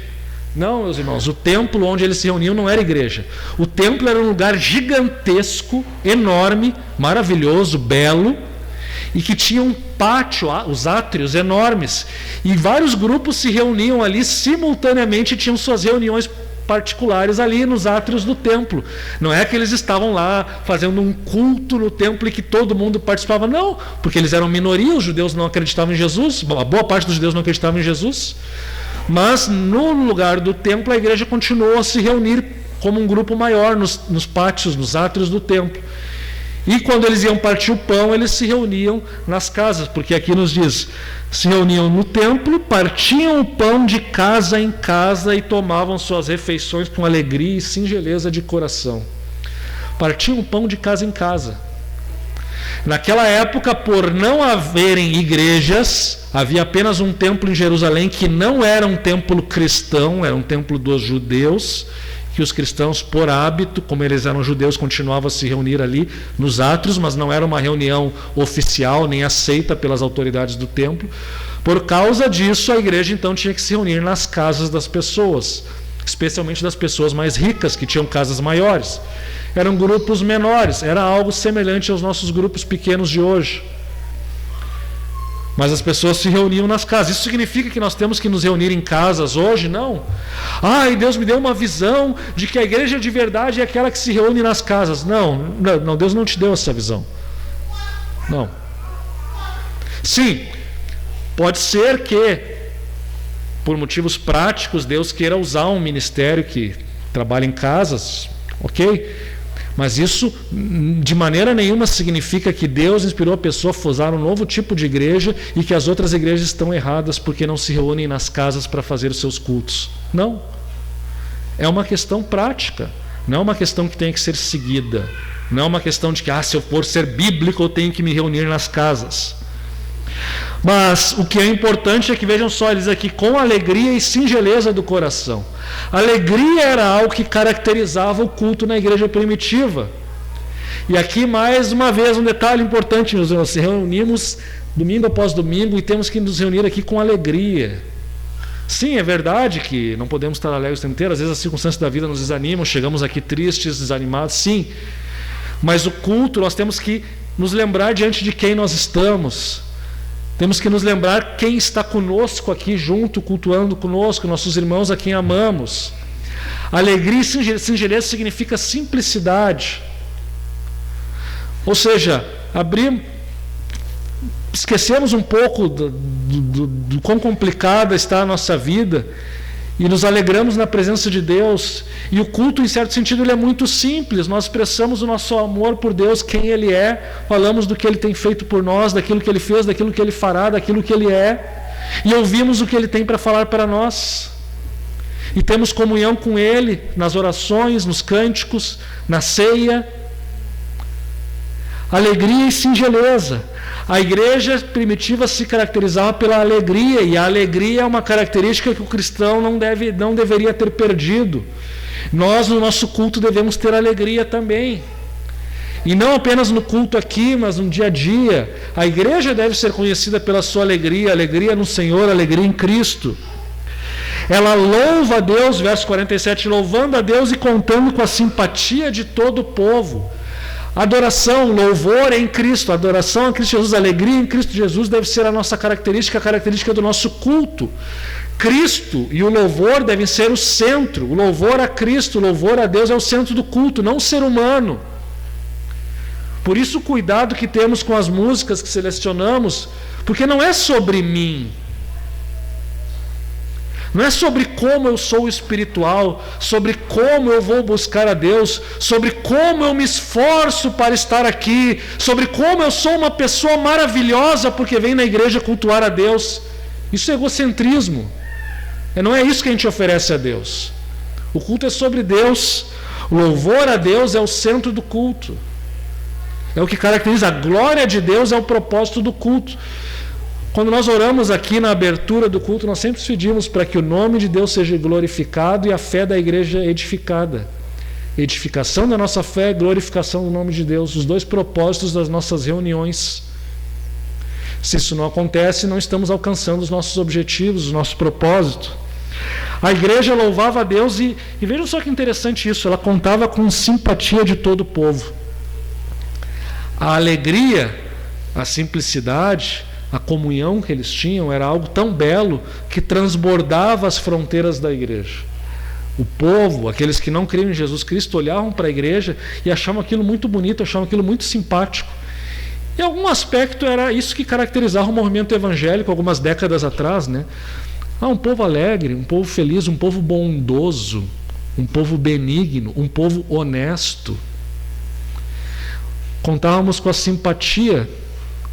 Não, meus irmãos, o templo onde eles se reuniam não era igreja. O templo era um lugar gigantesco, enorme, maravilhoso, belo, e que tinha um pátio, os átrios enormes. E vários grupos se reuniam ali simultaneamente e tinham suas reuniões particulares ali nos átrios do templo. Não é que eles estavam lá fazendo um culto no templo e que todo mundo participava, não, porque eles eram minoria, os judeus não acreditavam em Jesus, a boa parte dos judeus não acreditavam em Jesus, mas no lugar do templo a igreja continuou a se reunir como um grupo maior nos pátios, nos átrios do templo. E quando eles iam partir o pão, eles se reuniam nas casas, porque aqui nos diz, se reuniam no templo, partiam o pão de casa em casa e tomavam suas refeições com alegria e singeleza de coração. Partiam o pão de casa em casa. Naquela época, por não haverem igrejas, havia apenas um templo em Jerusalém que não era um templo cristão, era um templo dos judeus, que os cristãos, por hábito, como eles eram judeus, continuavam a se reunir ali nos átrios, mas não era uma reunião oficial, nem aceita pelas autoridades do templo. Por causa disso, a igreja então tinha que se reunir nas casas das pessoas, especialmente das pessoas mais ricas, que tinham casas maiores. Eram grupos menores, era algo semelhante aos nossos grupos pequenos de hoje. Mas as pessoas se reuniam nas casas. Isso significa que nós temos que nos reunir em casas hoje? Não. E Deus me deu uma visão de que a igreja de verdade é aquela que se reúne nas casas. Não, Deus não te deu essa visão. Não. Sim, pode ser que, por motivos práticos, Deus queira usar um ministério que trabalha em casas, ok? Mas isso de maneira nenhuma significa que Deus inspirou a pessoa a usar um novo tipo de igreja e que as outras igrejas estão erradas porque não se reúnem nas casas para fazer os seus cultos. Não. É uma questão prática. Não é uma questão que tem que ser seguida. Não é uma questão de que, se eu for ser bíblico, eu tenho que me reunir nas casas. Mas o que é importante é que, vejam só, eles aqui, com alegria e singeleza do coração. Alegria era algo que caracterizava o culto na igreja primitiva. E aqui, mais uma vez, um detalhe importante, meus irmãos: se reunimos domingo após domingo e temos que nos reunir aqui com alegria. Sim, é verdade que não podemos estar alegres o tempo inteiro, às vezes as circunstâncias da vida nos desanimam, chegamos aqui tristes, desanimados, sim. Mas o culto, nós temos que nos lembrar diante de quem nós estamos. Temos que nos lembrar quem está conosco aqui junto, cultuando conosco, nossos irmãos a quem amamos. Alegria e singeleza significa simplicidade. Ou seja, esquecemos um pouco do quão complicada está a nossa vida e nos alegramos na presença de Deus. E o culto, em certo sentido, ele é muito simples. Nós expressamos o nosso amor por Deus, quem Ele é, falamos do que Ele tem feito por nós, daquilo que Ele fez, daquilo que Ele fará, daquilo que Ele é, e ouvimos o que Ele tem para falar para nós. E temos comunhão com Ele nas orações, nos cânticos, na ceia. Alegria e singeleza. A igreja primitiva se caracterizava pela alegria, e a alegria é uma característica que o cristão não deveria ter perdido. Nós, no nosso culto, devemos ter alegria também. E não apenas no culto aqui, mas no dia a dia. A igreja deve ser conhecida pela sua alegria, alegria no Senhor, alegria em Cristo. Ela louva a Deus, verso 47, louvando a Deus e contando com a simpatia de todo o povo. Adoração, louvor em Cristo, adoração a Cristo Jesus, alegria em Cristo Jesus deve ser a nossa característica, a característica do nosso culto. Cristo e o louvor devem ser o centro. O louvor a Cristo, o louvor a Deus é o centro do culto, não o ser humano. Por isso o cuidado que temos com as músicas que selecionamos, porque não é sobre mim. Não é sobre como eu sou espiritual, sobre como eu vou buscar a Deus, sobre como eu me esforço para estar aqui, sobre como eu sou uma pessoa maravilhosa porque venho na igreja cultuar a Deus. Isso é egocentrismo. Não é isso que a gente oferece a Deus. O culto é sobre Deus. O louvor a Deus é o centro do culto. É o que caracteriza. A glória de Deus é o propósito do culto. Quando nós oramos aqui na abertura do culto, nós sempre pedimos para que o nome de Deus seja glorificado e a fé da igreja edificada. Edificação da nossa fé, glorificação do nome de Deus, os dois propósitos das nossas reuniões. Se isso não acontece, não estamos alcançando os nossos objetivos, o nosso propósito. A igreja louvava a Deus e vejam só que interessante isso, ela contava com simpatia de todo o povo. A alegria, a simplicidade, a comunhão que eles tinham era algo tão belo que transbordava as fronteiras da igreja. O povo, aqueles que não criam em Jesus Cristo, olhavam para a igreja e achavam aquilo muito bonito, achavam aquilo muito simpático. Em algum aspecto era isso que caracterizava o movimento evangélico algumas décadas atrás, né? Um povo alegre, um povo feliz, um povo bondoso, um povo benigno, um povo honesto. Contávamos com a simpatia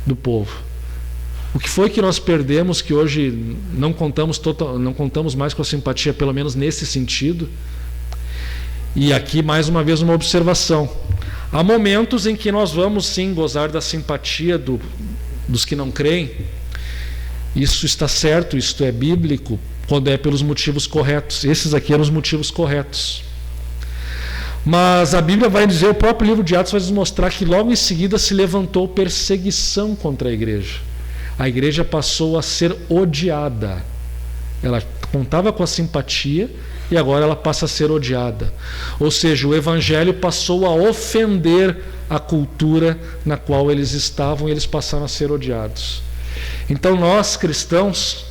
do povo. O que foi que nós perdemos que hoje não contamos mais com a simpatia, pelo menos nesse sentido? E aqui mais uma vez uma observação. Há momentos em que nós vamos sim gozar da simpatia dos que não creem. Isso está certo, isto é bíblico, quando é pelos motivos corretos. Esses aqui eram os motivos corretos. Mas a Bíblia vai dizer, o próprio livro de Atos vai nos mostrar que logo em seguida se levantou perseguição contra a igreja. A igreja passou a ser odiada. Ela contava com a simpatia e agora ela passa a ser odiada. Ou seja, o evangelho passou a ofender a cultura na qual eles estavam e eles passaram a ser odiados. Então nós, cristãos,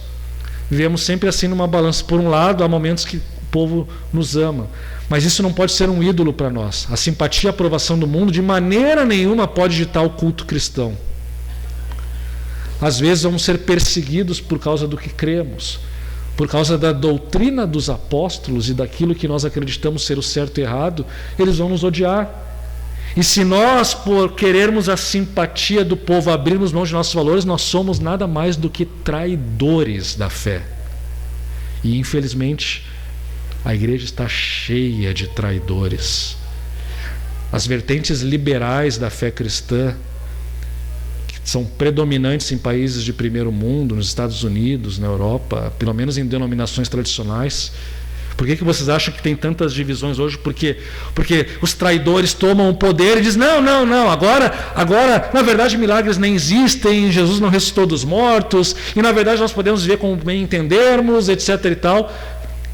vivemos sempre assim numa balança. Por um lado, há momentos que o povo nos ama, mas isso não pode ser um ídolo para nós. A simpatia e a aprovação do mundo de maneira nenhuma pode ditar o culto cristão. Às vezes vamos ser perseguidos por causa do que cremos, por causa da doutrina dos apóstolos e daquilo que nós acreditamos ser o certo e errado, eles vão nos odiar. E se nós, por querermos a simpatia do povo, abrirmos mão de nossos valores, nós somos nada mais do que traidores da fé. E infelizmente, a igreja está cheia de traidores. As vertentes liberais da fé cristã, são predominantes em países de primeiro mundo, nos Estados Unidos, na Europa, pelo menos em denominações tradicionais. Por que vocês acham que tem tantas divisões hoje? Porque os traidores tomam o poder e dizem, não, agora, na verdade, milagres nem existem, Jesus não ressuscitou dos mortos, e na verdade nós podemos viver como bem entendermos, etc. e tal.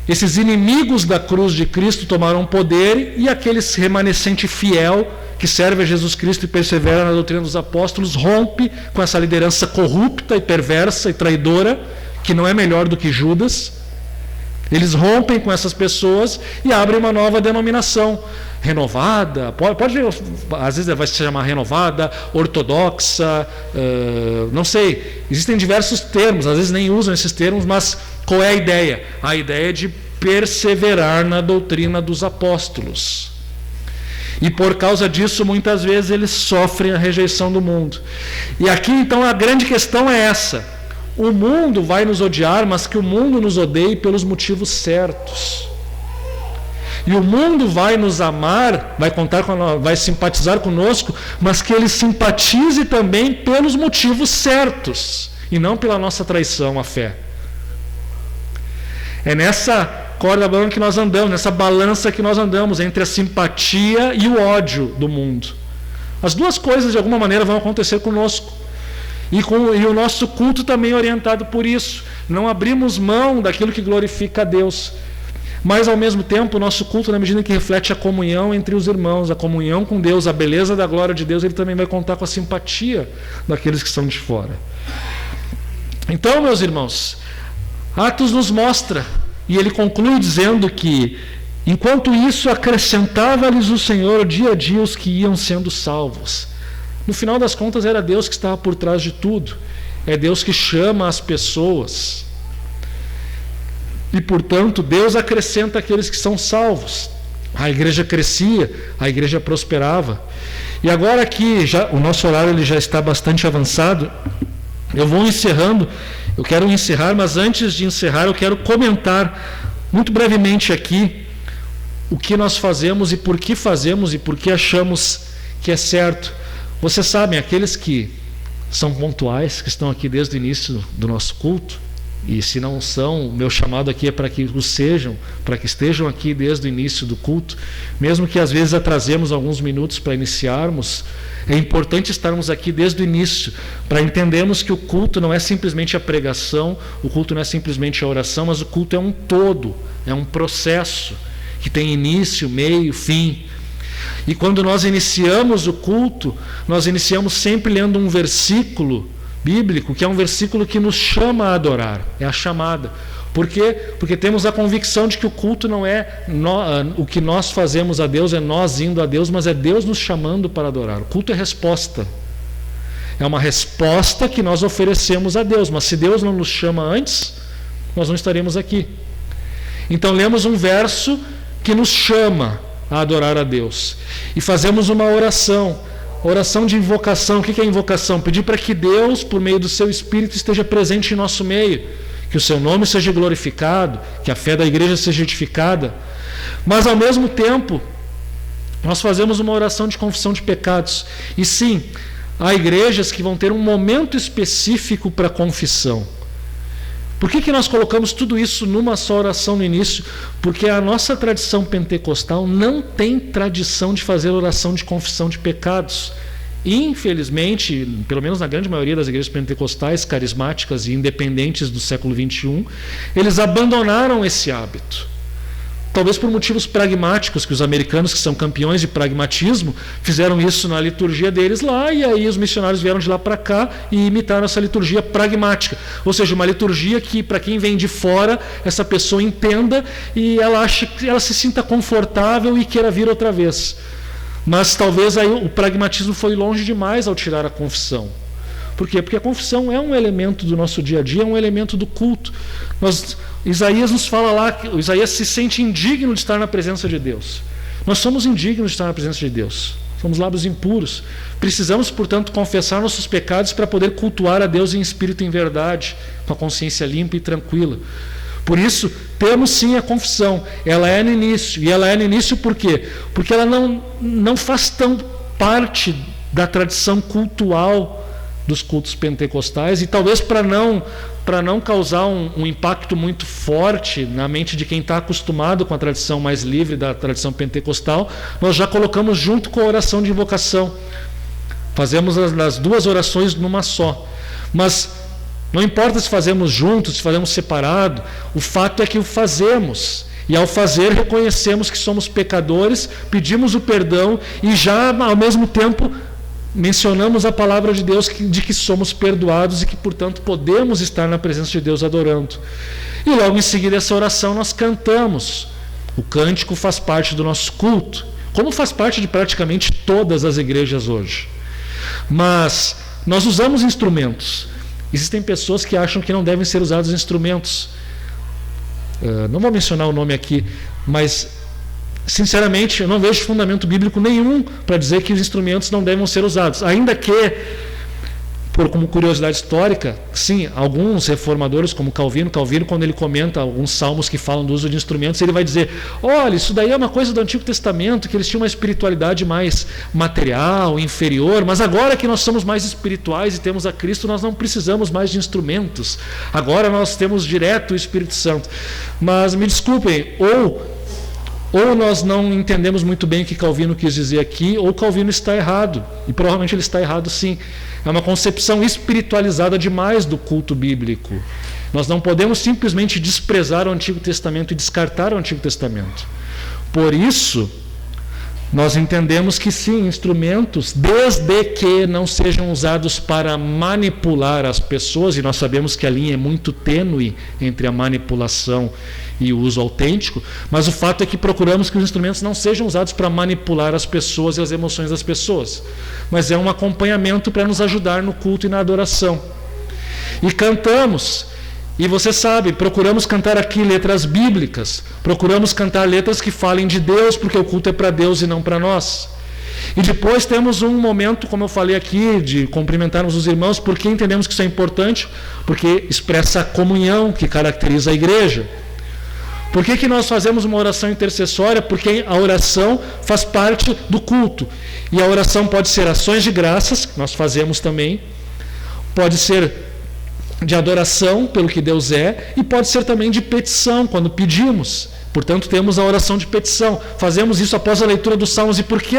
Esses inimigos da cruz de Cristo tomaram poder e aquele remanescente fiel que serve a Jesus Cristo e persevera na doutrina dos apóstolos, rompe com essa liderança corrupta e perversa e traidora, que não é melhor do que Judas. Eles rompem com essas pessoas e abrem uma nova denominação, renovada, às vezes vai se chamar renovada, ortodoxa, não sei, existem diversos termos, às vezes nem usam esses termos, mas qual é a ideia? A ideia é de perseverar na doutrina dos apóstolos. E por causa disso, muitas vezes, eles sofrem a rejeição do mundo. E aqui, então, a grande questão é essa. O mundo vai nos odiar, mas que o mundo nos odeie pelos motivos certos. E o mundo vai nos amar, vai simpatizar conosco, mas que ele simpatize também pelos motivos certos, e não pela nossa traição à fé. É nessa corda bamba que nós andamos, nessa balança que nós andamos entre a simpatia e o ódio do mundo. As duas coisas de alguma maneira vão acontecer conosco. E o nosso culto também é orientado por isso. Não abrimos mão daquilo que glorifica a Deus. Mas ao mesmo tempo o nosso culto, na medida que reflete a comunhão entre os irmãos, a comunhão com Deus, a beleza da glória de Deus, ele também vai contar com a simpatia daqueles que estão de fora. Então, meus irmãos, Atos nos mostra, e ele conclui dizendo que, enquanto isso, acrescentava-lhes o Senhor dia a dia os que iam sendo salvos. No final das contas, era Deus que estava por trás de tudo. É Deus que chama as pessoas. E, portanto, Deus acrescenta aqueles que são salvos. A igreja crescia, a igreja prosperava. E agora aqui, o nosso horário ele já está bastante avançado, Eu vou encerrando, eu quero encerrar, mas antes de encerrar eu quero comentar muito brevemente aqui o que nós fazemos e por que achamos que é certo. Vocês sabem, aqueles que são pontuais, que estão aqui desde o início do nosso culto, e se não são, o meu chamado aqui é para que o sejam, para que estejam aqui desde o início do culto, mesmo que às vezes atrasemos alguns minutos para iniciarmos, é importante estarmos aqui desde o início, para entendermos que o culto não é simplesmente a pregação, o culto não é simplesmente a oração, mas o culto é um todo, é um processo, que tem início, meio, fim. E quando nós iniciamos o culto, nós iniciamos sempre lendo um versículo bíblico, que é um versículo que nos chama a adorar, é a chamada. Por quê? Porque temos a convicção de que o culto não é o que nós fazemos a Deus, é nós indo a Deus, mas é Deus nos chamando para adorar. O culto é resposta. É uma resposta que nós oferecemos a Deus, mas se Deus não nos chama antes, nós não estaremos aqui. Então lemos um verso que nos chama a adorar a Deus. E fazemos uma oração de invocação. O que é invocação? Pedir para que Deus, por meio do seu Espírito, esteja presente em nosso meio, que o seu nome seja glorificado, que a fé da igreja seja edificada. Mas ao mesmo tempo, nós fazemos uma oração de confissão de pecados. E sim, há igrejas que vão ter um momento específico para confissão. Por que nós colocamos tudo isso numa só oração no início? Porque a nossa tradição pentecostal não tem tradição de fazer oração de confissão de pecados. Infelizmente, pelo menos na grande maioria das igrejas pentecostais, carismáticas e independentes do século XXI, eles abandonaram esse hábito. Talvez por motivos pragmáticos, que os americanos, que são campeões de pragmatismo, fizeram isso na liturgia deles lá, e aí os missionários vieram de lá para cá e imitaram essa liturgia pragmática. Ou seja, uma liturgia que, para quem vem de fora, essa pessoa entenda e ela se sinta confortável e queira vir outra vez. Mas talvez aí o pragmatismo foi longe demais ao tirar a confissão. Por quê? Porque a confissão é um elemento do nosso dia a dia, é um elemento do culto. Isaías nos fala lá que Isaías se sente indigno de estar na presença de Deus. Nós somos indignos de estar na presença de Deus. Somos lábios impuros. Precisamos, portanto, confessar nossos pecados para poder cultuar a Deus em espírito e em verdade, com a consciência limpa e tranquila. Por isso, temos sim a confissão. Ela é no início. E ela é no início por quê? Porque ela não faz tão parte da tradição cultual dos cultos pentecostais, e talvez para não causar um impacto muito forte na mente de quem está acostumado com a tradição mais livre da tradição pentecostal, nós já colocamos junto com a oração de invocação. Fazemos as duas orações numa só. Mas não importa se fazemos juntos, se fazemos separado, o fato é que o fazemos. E ao fazer, reconhecemos que somos pecadores, pedimos o perdão e já ao mesmo tempo mencionamos a palavra de Deus de que somos perdoados e que, portanto, podemos estar na presença de Deus adorando. E logo em seguida essa oração nós cantamos. O cântico faz parte do nosso culto, como faz parte de praticamente todas as igrejas hoje. Mas nós usamos instrumentos. Existem pessoas que acham que não devem ser usados instrumentos. Não vou mencionar o nome aqui, mas sinceramente, eu não vejo fundamento bíblico nenhum para dizer que os instrumentos não devem ser usados. Ainda que, como curiosidade histórica, sim, alguns reformadores, como Calvino, quando ele comenta alguns salmos que falam do uso de instrumentos, ele vai dizer, olha, isso daí é uma coisa do Antigo Testamento, que eles tinham uma espiritualidade mais material, inferior, mas agora que nós somos mais espirituais e temos a Cristo, nós não precisamos mais de instrumentos. Agora nós temos direto o Espírito Santo. Mas me desculpem, ou nós não entendemos muito bem o que Calvino quis dizer aqui, ou Calvino está errado, e provavelmente ele está errado sim. É uma concepção espiritualizada demais do culto bíblico. Nós não podemos simplesmente desprezar o Antigo Testamento e descartar o Antigo Testamento. Por isso, nós entendemos que sim, instrumentos, desde que não sejam usados para manipular as pessoas, e nós sabemos que a linha é muito tênue entre a manipulação e o uso autêntico, mas o fato é que procuramos que os instrumentos não sejam usados para manipular as pessoas e as emoções das pessoas, mas é um acompanhamento para nos ajudar no culto e na adoração. E cantamos, e você sabe, procuramos cantar aqui letras bíblicas, procuramos cantar letras que falem de Deus, porque o culto é para Deus e não para nós. E depois temos um momento, como eu falei aqui, de cumprimentarmos os irmãos, porque entendemos que isso é importante, porque expressa a comunhão que caracteriza a igreja. Por que nós fazemos uma oração intercessória? Porque a oração faz parte do culto. E a oração pode ser ações de graças, que nós fazemos também, pode ser de adoração pelo que Deus é, e pode ser também de petição, quando pedimos. Portanto, temos a oração de petição. Fazemos isso após a leitura dos salmos. E por que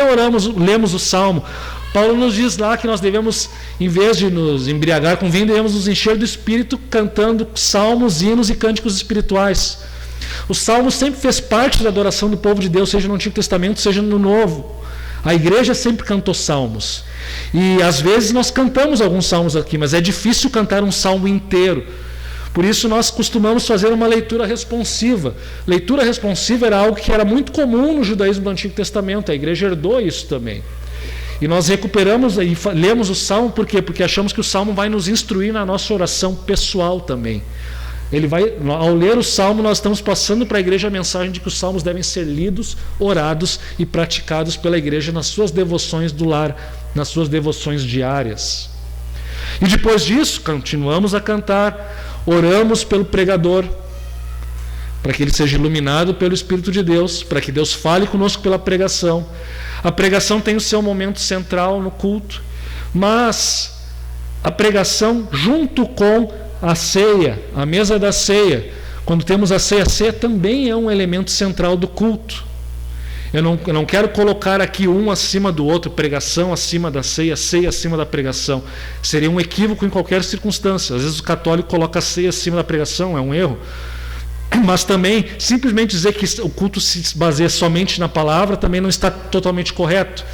lemos o salmo? Paulo nos diz lá que nós devemos, em vez de nos embriagar com vinho, devemos nos encher do Espírito cantando salmos, hinos e cânticos espirituais. O salmo sempre fez parte da adoração do povo de Deus, seja no Antigo Testamento, seja no Novo. A igreja sempre cantou salmos. E às vezes nós cantamos alguns salmos aqui, mas é difícil cantar um salmo inteiro. Por isso nós costumamos fazer uma leitura responsiva. Leitura responsiva era algo que era muito comum no judaísmo do Antigo Testamento. A igreja herdou isso também. E nós recuperamos e lemos o salmo, por quê? Porque achamos que o salmo vai nos instruir na nossa oração pessoal também. Ao ler o salmo, nós estamos passando para a igreja a mensagem de que os salmos devem ser lidos, orados e praticados pela igreja nas suas devoções do lar, nas suas devoções diárias. E depois disso, continuamos a cantar, oramos pelo pregador, para que ele seja iluminado pelo Espírito de Deus, para que Deus fale conosco pela pregação. A pregação tem o seu momento central no culto, mas a pregação junto com a ceia, a mesa da ceia, quando temos a ceia também é um elemento central do culto. Eu não quero colocar aqui um acima do outro, pregação acima da ceia acima da pregação. Seria um equívoco em qualquer circunstância. Às vezes o católico coloca a ceia acima da pregação, é um erro. Mas também, simplesmente dizer que o culto se baseia somente na palavra também não está totalmente correto.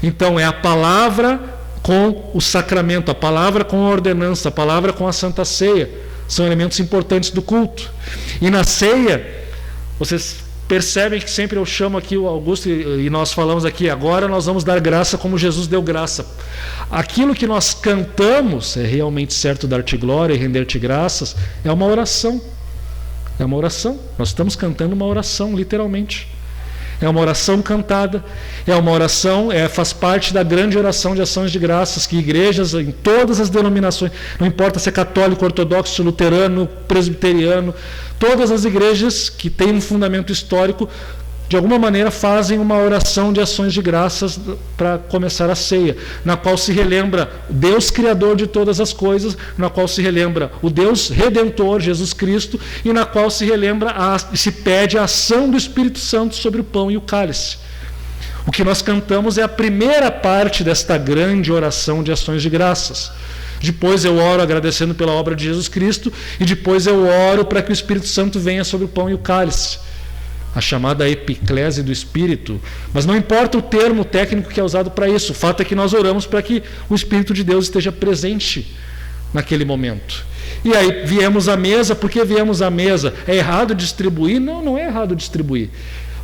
Então é a palavra com o sacramento, a palavra com a ordenança, a palavra com a Santa Ceia. São elementos importantes do culto. E na ceia, vocês percebem que sempre eu chamo aqui o Augusto e nós falamos aqui, agora nós vamos dar graça como Jesus deu graça. Aquilo que nós cantamos, é realmente certo dar-te glória e render-te graças, é uma oração. É uma oração. Nós estamos cantando uma oração, literalmente. É uma oração cantada, é uma oração, faz parte da grande oração de ações de graças que igrejas em todas as denominações, não importa se é católico, ortodoxo, luterano, presbiteriano, todas as igrejas que têm um fundamento histórico, de alguma maneira fazem uma oração de ações de graças para começar a ceia, na qual se relembra o Deus Criador de todas as coisas, na qual se relembra o Deus Redentor, Jesus Cristo, e na qual se relembra e se pede a ação do Espírito Santo sobre o pão e o cálice. O que nós cantamos é a primeira parte desta grande oração de ações de graças. Depois eu oro agradecendo pela obra de Jesus Cristo, e depois eu oro para que o Espírito Santo venha sobre o pão e o cálice. A chamada epiclese do Espírito, mas não importa o termo técnico que é usado para isso, o fato é que nós oramos para que o Espírito de Deus esteja presente naquele momento. E aí viemos à mesa. Por que viemos à mesa? É errado distribuir? Não é errado distribuir,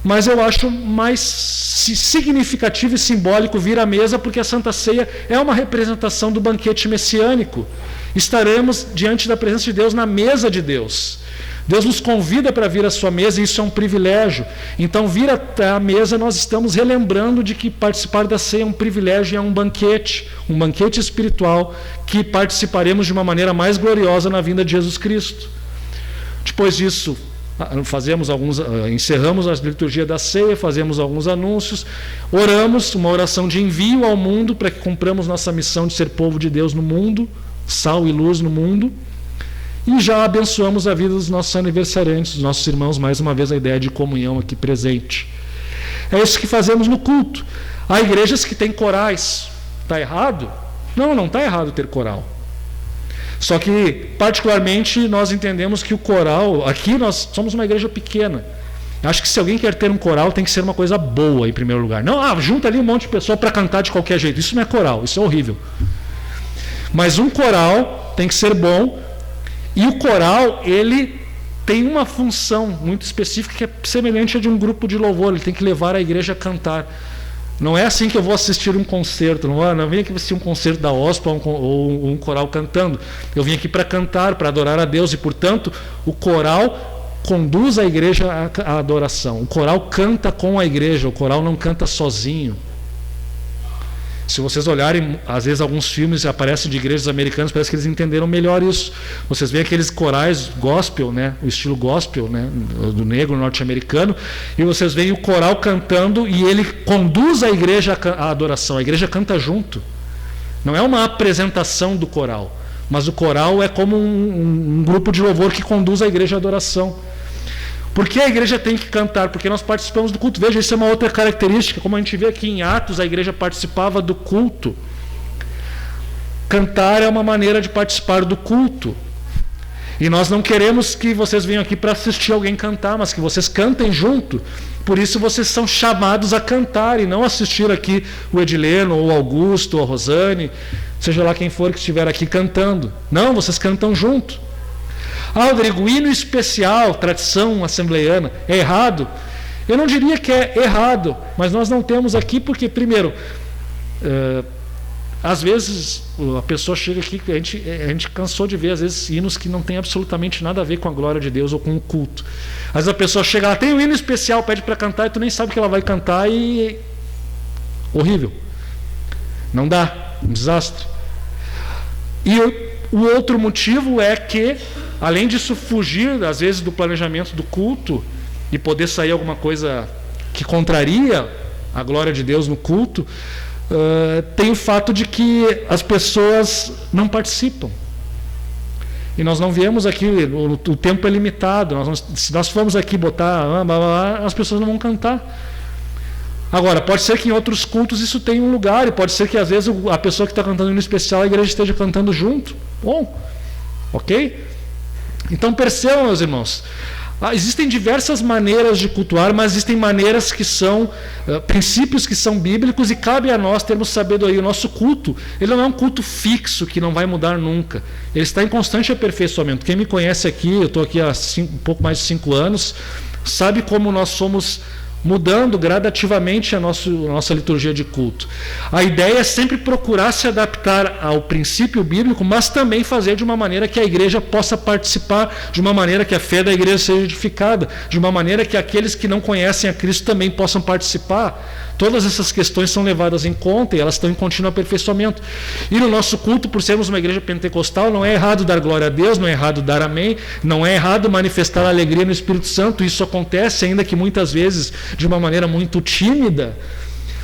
mas eu acho mais significativo e simbólico vir à mesa, porque a Santa Ceia é uma representação do banquete messiânico. Estaremos diante da presença de Deus na mesa de Deus. Deus nos convida para vir à sua mesa, e isso é um privilégio. Então, vir até a mesa, nós estamos relembrando de que participar da ceia é um privilégio e é um banquete espiritual, que participaremos de uma maneira mais gloriosa na vinda de Jesus Cristo. Depois disso, encerramos a liturgia da ceia, fazemos alguns anúncios, oramos, uma oração de envio ao mundo, para que cumpramos nossa missão de ser povo de Deus no mundo, sal e luz no mundo. E já abençoamos a vida dos nossos aniversariantes, dos nossos irmãos, mais uma vez a ideia de comunhão aqui presente. É isso que fazemos no culto. Há igrejas que têm corais. Está errado? Não está errado ter coral. Só que, particularmente, nós entendemos que o coral, aqui nós somos uma igreja pequena. Acho que se alguém quer ter um coral, tem que ser uma coisa boa em primeiro lugar. Não, junta ali um monte de pessoa para cantar de qualquer jeito. Isso não é coral, isso é horrível. Mas um coral tem que ser bom. E o coral, ele tem uma função muito específica que é semelhante à de um grupo de louvor. Ele tem que levar a igreja a cantar. Não é assim que eu vou assistir um concerto. Não vim aqui assistir um concerto da OSPA ou um coral cantando. Eu vim aqui para cantar, para adorar a Deus. E, portanto, o coral conduz a igreja à adoração. O coral canta com a igreja. O coral não canta sozinho. Se vocês olharem, às vezes alguns filmes aparecem de igrejas americanas, parece que eles entenderam melhor isso. Vocês veem aqueles corais gospel, né? O estilo gospel, né? Do negro norte-americano, e vocês veem o coral cantando e ele conduz a igreja à adoração. A igreja canta junto. Não é uma apresentação do coral, mas o coral é como um grupo de louvor que conduz a igreja à adoração. Por que a igreja tem que cantar? Porque nós participamos do culto. Veja, isso é uma outra característica. Como a gente vê aqui em Atos, a igreja participava do culto. Cantar é uma maneira de participar do culto. E nós não queremos que vocês venham aqui para assistir alguém cantar, mas que vocês cantem junto. Por isso vocês são chamados a cantar e não assistir aqui o Edileno, ou o Augusto, ou a Rosane, seja lá quem for que estiver aqui cantando. Não, vocês cantam junto. Rodrigo, hino especial, tradição assembleiana, é errado? Eu não diria que é errado, mas nós não temos aqui porque, primeiro, às vezes a pessoa chega aqui, a gente cansou de ver, às vezes, hinos que não tem absolutamente nada a ver com a glória de Deus ou com o culto. Às vezes a pessoa chega lá, tem um hino especial, pede para cantar e tu nem sabe que ela vai cantar e... horrível. Não dá, um desastre. E o outro motivo é que, além disso fugir, às vezes, do planejamento do culto e poder sair alguma coisa que contraria a glória de Deus no culto, tem o fato de que as pessoas não participam. E nós não viemos aqui, o tempo é limitado. Se nós formos aqui botar, as pessoas não vão cantar. Agora, pode ser que em outros cultos isso tenha um lugar, e pode ser que às vezes a pessoa que está cantando no especial, a igreja esteja cantando junto. Bom, ok? Então percebam, meus irmãos, existem diversas maneiras de cultuar, mas existem maneiras que são, princípios que são bíblicos, e cabe a nós termos sabedoria. O nosso culto, ele não é um culto fixo que não vai mudar nunca. Ele está em constante aperfeiçoamento. Quem me conhece aqui, eu estou aqui há um pouco mais de 5 anos, sabe como nós somos mudando gradativamente a nossa liturgia de culto. A ideia é sempre procurar se adaptar ao princípio bíblico, mas também fazer de uma maneira que a igreja possa participar, de uma maneira que a fé da igreja seja edificada, de uma maneira que aqueles que não conhecem a Cristo também possam participar. Todas essas questões são levadas em conta e elas estão em contínuo aperfeiçoamento. E no nosso culto, por sermos uma igreja pentecostal, não é errado dar glória a Deus, não é errado dar amém, não é errado manifestar a alegria no Espírito Santo. Isso acontece, ainda que muitas vezes de uma maneira muito tímida,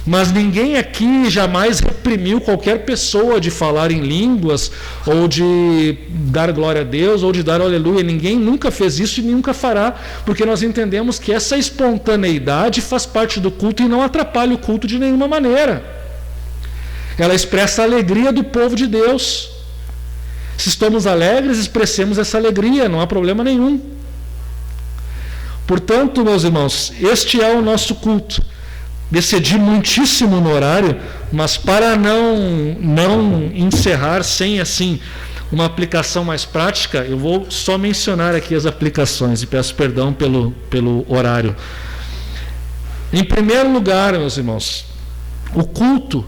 mas ninguém aqui jamais reprimiu qualquer pessoa de falar em línguas, ou de dar glória a Deus, ou de dar aleluia. Ninguém nunca fez isso e nunca fará, porque nós entendemos que essa espontaneidade faz parte do culto e não atrapalha o culto de nenhuma maneira. Ela expressa a alegria do povo de Deus. Se estamos alegres, expressemos essa alegria, não há problema nenhum. Portanto, meus irmãos, este é o nosso culto. Excedi muitíssimo no horário, mas para não encerrar sem assim uma aplicação mais prática, eu vou só mencionar aqui as aplicações e peço perdão pelo horário. Em primeiro lugar, meus irmãos, o culto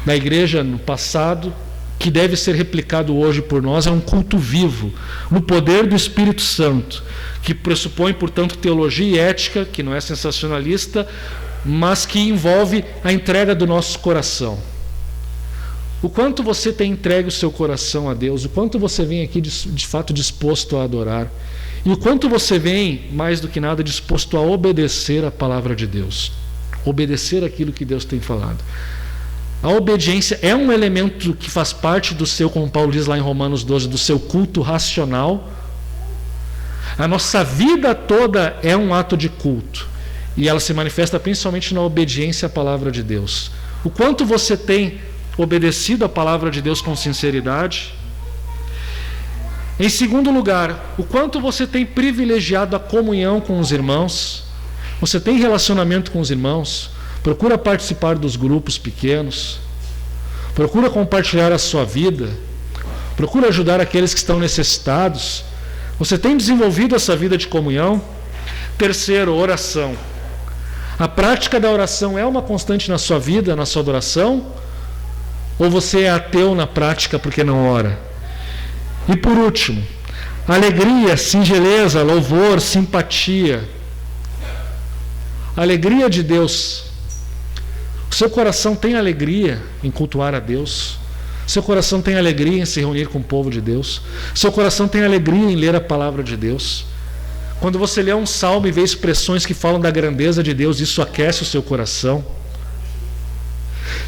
da igreja no passado, que deve ser replicado hoje por nós, é um culto vivo, no poder do Espírito Santo, que pressupõe, portanto, teologia e ética, que não é sensacionalista, mas que envolve a entrega do nosso coração. O quanto você tem entregue o seu coração a Deus, o quanto você vem aqui de fato disposto a adorar, e o quanto você vem, mais do que nada, disposto a obedecer a palavra de Deus, obedecer aquilo que Deus tem falado. A obediência é um elemento que faz parte do seu, como Paulo diz lá em Romanos 12, do seu culto racional. A nossa vida toda é um ato de culto, e ela se manifesta principalmente na obediência à palavra de Deus. O quanto você tem obedecido à palavra de Deus com sinceridade? Em segundo lugar, o quanto você tem privilegiado a comunhão com os irmãos? Você tem relacionamento com os irmãos? Procura participar dos grupos pequenos? Procura compartilhar a sua vida? Procura ajudar aqueles que estão necessitados? Você tem desenvolvido essa vida de comunhão? Terceiro, oração. A prática da oração é uma constante na sua vida, na sua adoração? Ou você é ateu na prática porque não ora? E por último, alegria, singeleza, louvor, simpatia. A alegria de Deus. seu coração tem alegria em cultuar a Deus? Seu coração tem alegria em se reunir com o povo de Deus? Seu coração tem alegria em ler a palavra de Deus? Quando você lê um salmo e vê expressões que falam da grandeza de Deus, isso aquece o seu coração?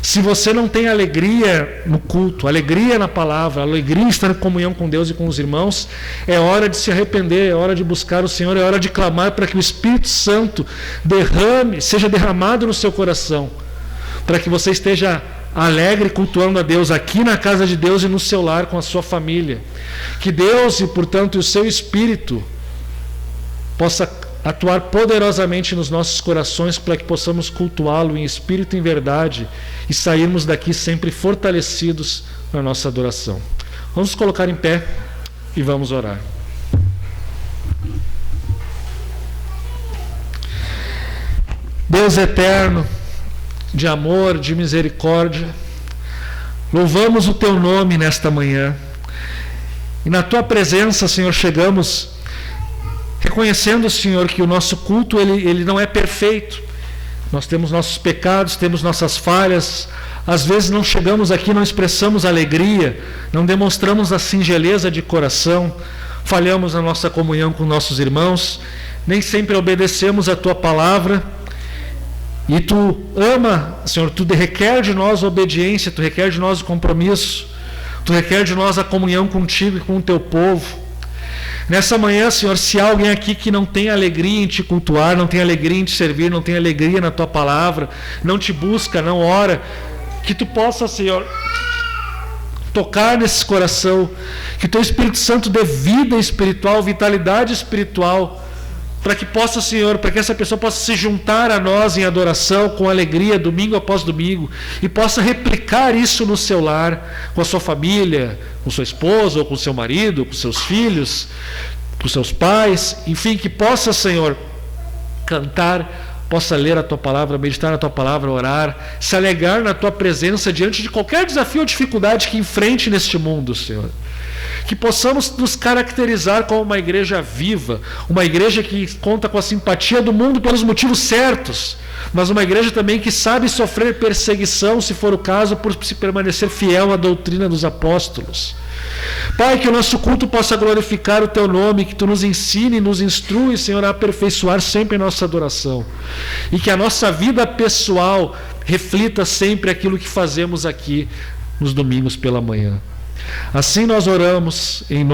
Se você não tem alegria no culto, alegria na palavra, alegria em estar em comunhão com Deus e com os irmãos, é hora de se arrepender, é hora de buscar o Senhor, é hora de clamar para que o Espírito Santo seja derramado no seu coração, para que você esteja alegre cultuando a Deus aqui na casa de Deus e no seu lar com a sua família. Que Deus e, portanto, o seu Espírito possa atuar poderosamente nos nossos corações para que possamos cultuá-lo em espírito e em verdade e sairmos daqui sempre fortalecidos na nossa adoração. Vamos nos colocar em pé e vamos orar. Deus eterno, de amor, de misericórdia, louvamos o teu nome nesta manhã e na tua presença, Senhor, chegamos reconhecendo, Senhor, que o nosso culto ele não é perfeito. Nós temos nossos pecados, temos nossas falhas. Às vezes não chegamos aqui, não expressamos alegria, não demonstramos a singeleza de coração, falhamos na nossa comunhão com nossos irmãos, nem sempre obedecemos a tua palavra. E tu Senhor, tu requer de nós a obediência, tu requer de nós o compromisso, tu requer de nós a comunhão contigo e com o teu povo. Nessa manhã, Senhor, se há alguém aqui que não tem alegria em te cultuar, não tem alegria em te servir, não tem alegria na tua palavra, não te busca, não ora, que tu possa, Senhor, tocar nesse coração, que teu Espírito Santo dê vida espiritual, vitalidade espiritual, para que possa, Senhor, para que essa pessoa possa se juntar a nós em adoração, com alegria, domingo após domingo, e possa replicar isso no seu lar, com a sua família, com sua esposa, ou com seu marido, com seus filhos, com seus pais, enfim, que possa, Senhor, cantar, possa ler a tua palavra, meditar na tua palavra, orar, se alegrar na tua presença diante de qualquer desafio ou dificuldade que enfrente neste mundo, Senhor. Que possamos nos caracterizar como uma igreja viva, uma igreja que conta com a simpatia do mundo pelos motivos certos, mas uma igreja também que sabe sofrer perseguição, se for o caso, por se permanecer fiel à doutrina dos apóstolos. Pai, que o nosso culto possa glorificar o teu nome, que tu nos ensine e nos instrui, Senhor, a aperfeiçoar sempre a nossa adoração, e que a nossa vida pessoal reflita sempre aquilo que fazemos aqui nos domingos pela manhã. Assim nós oramos em nome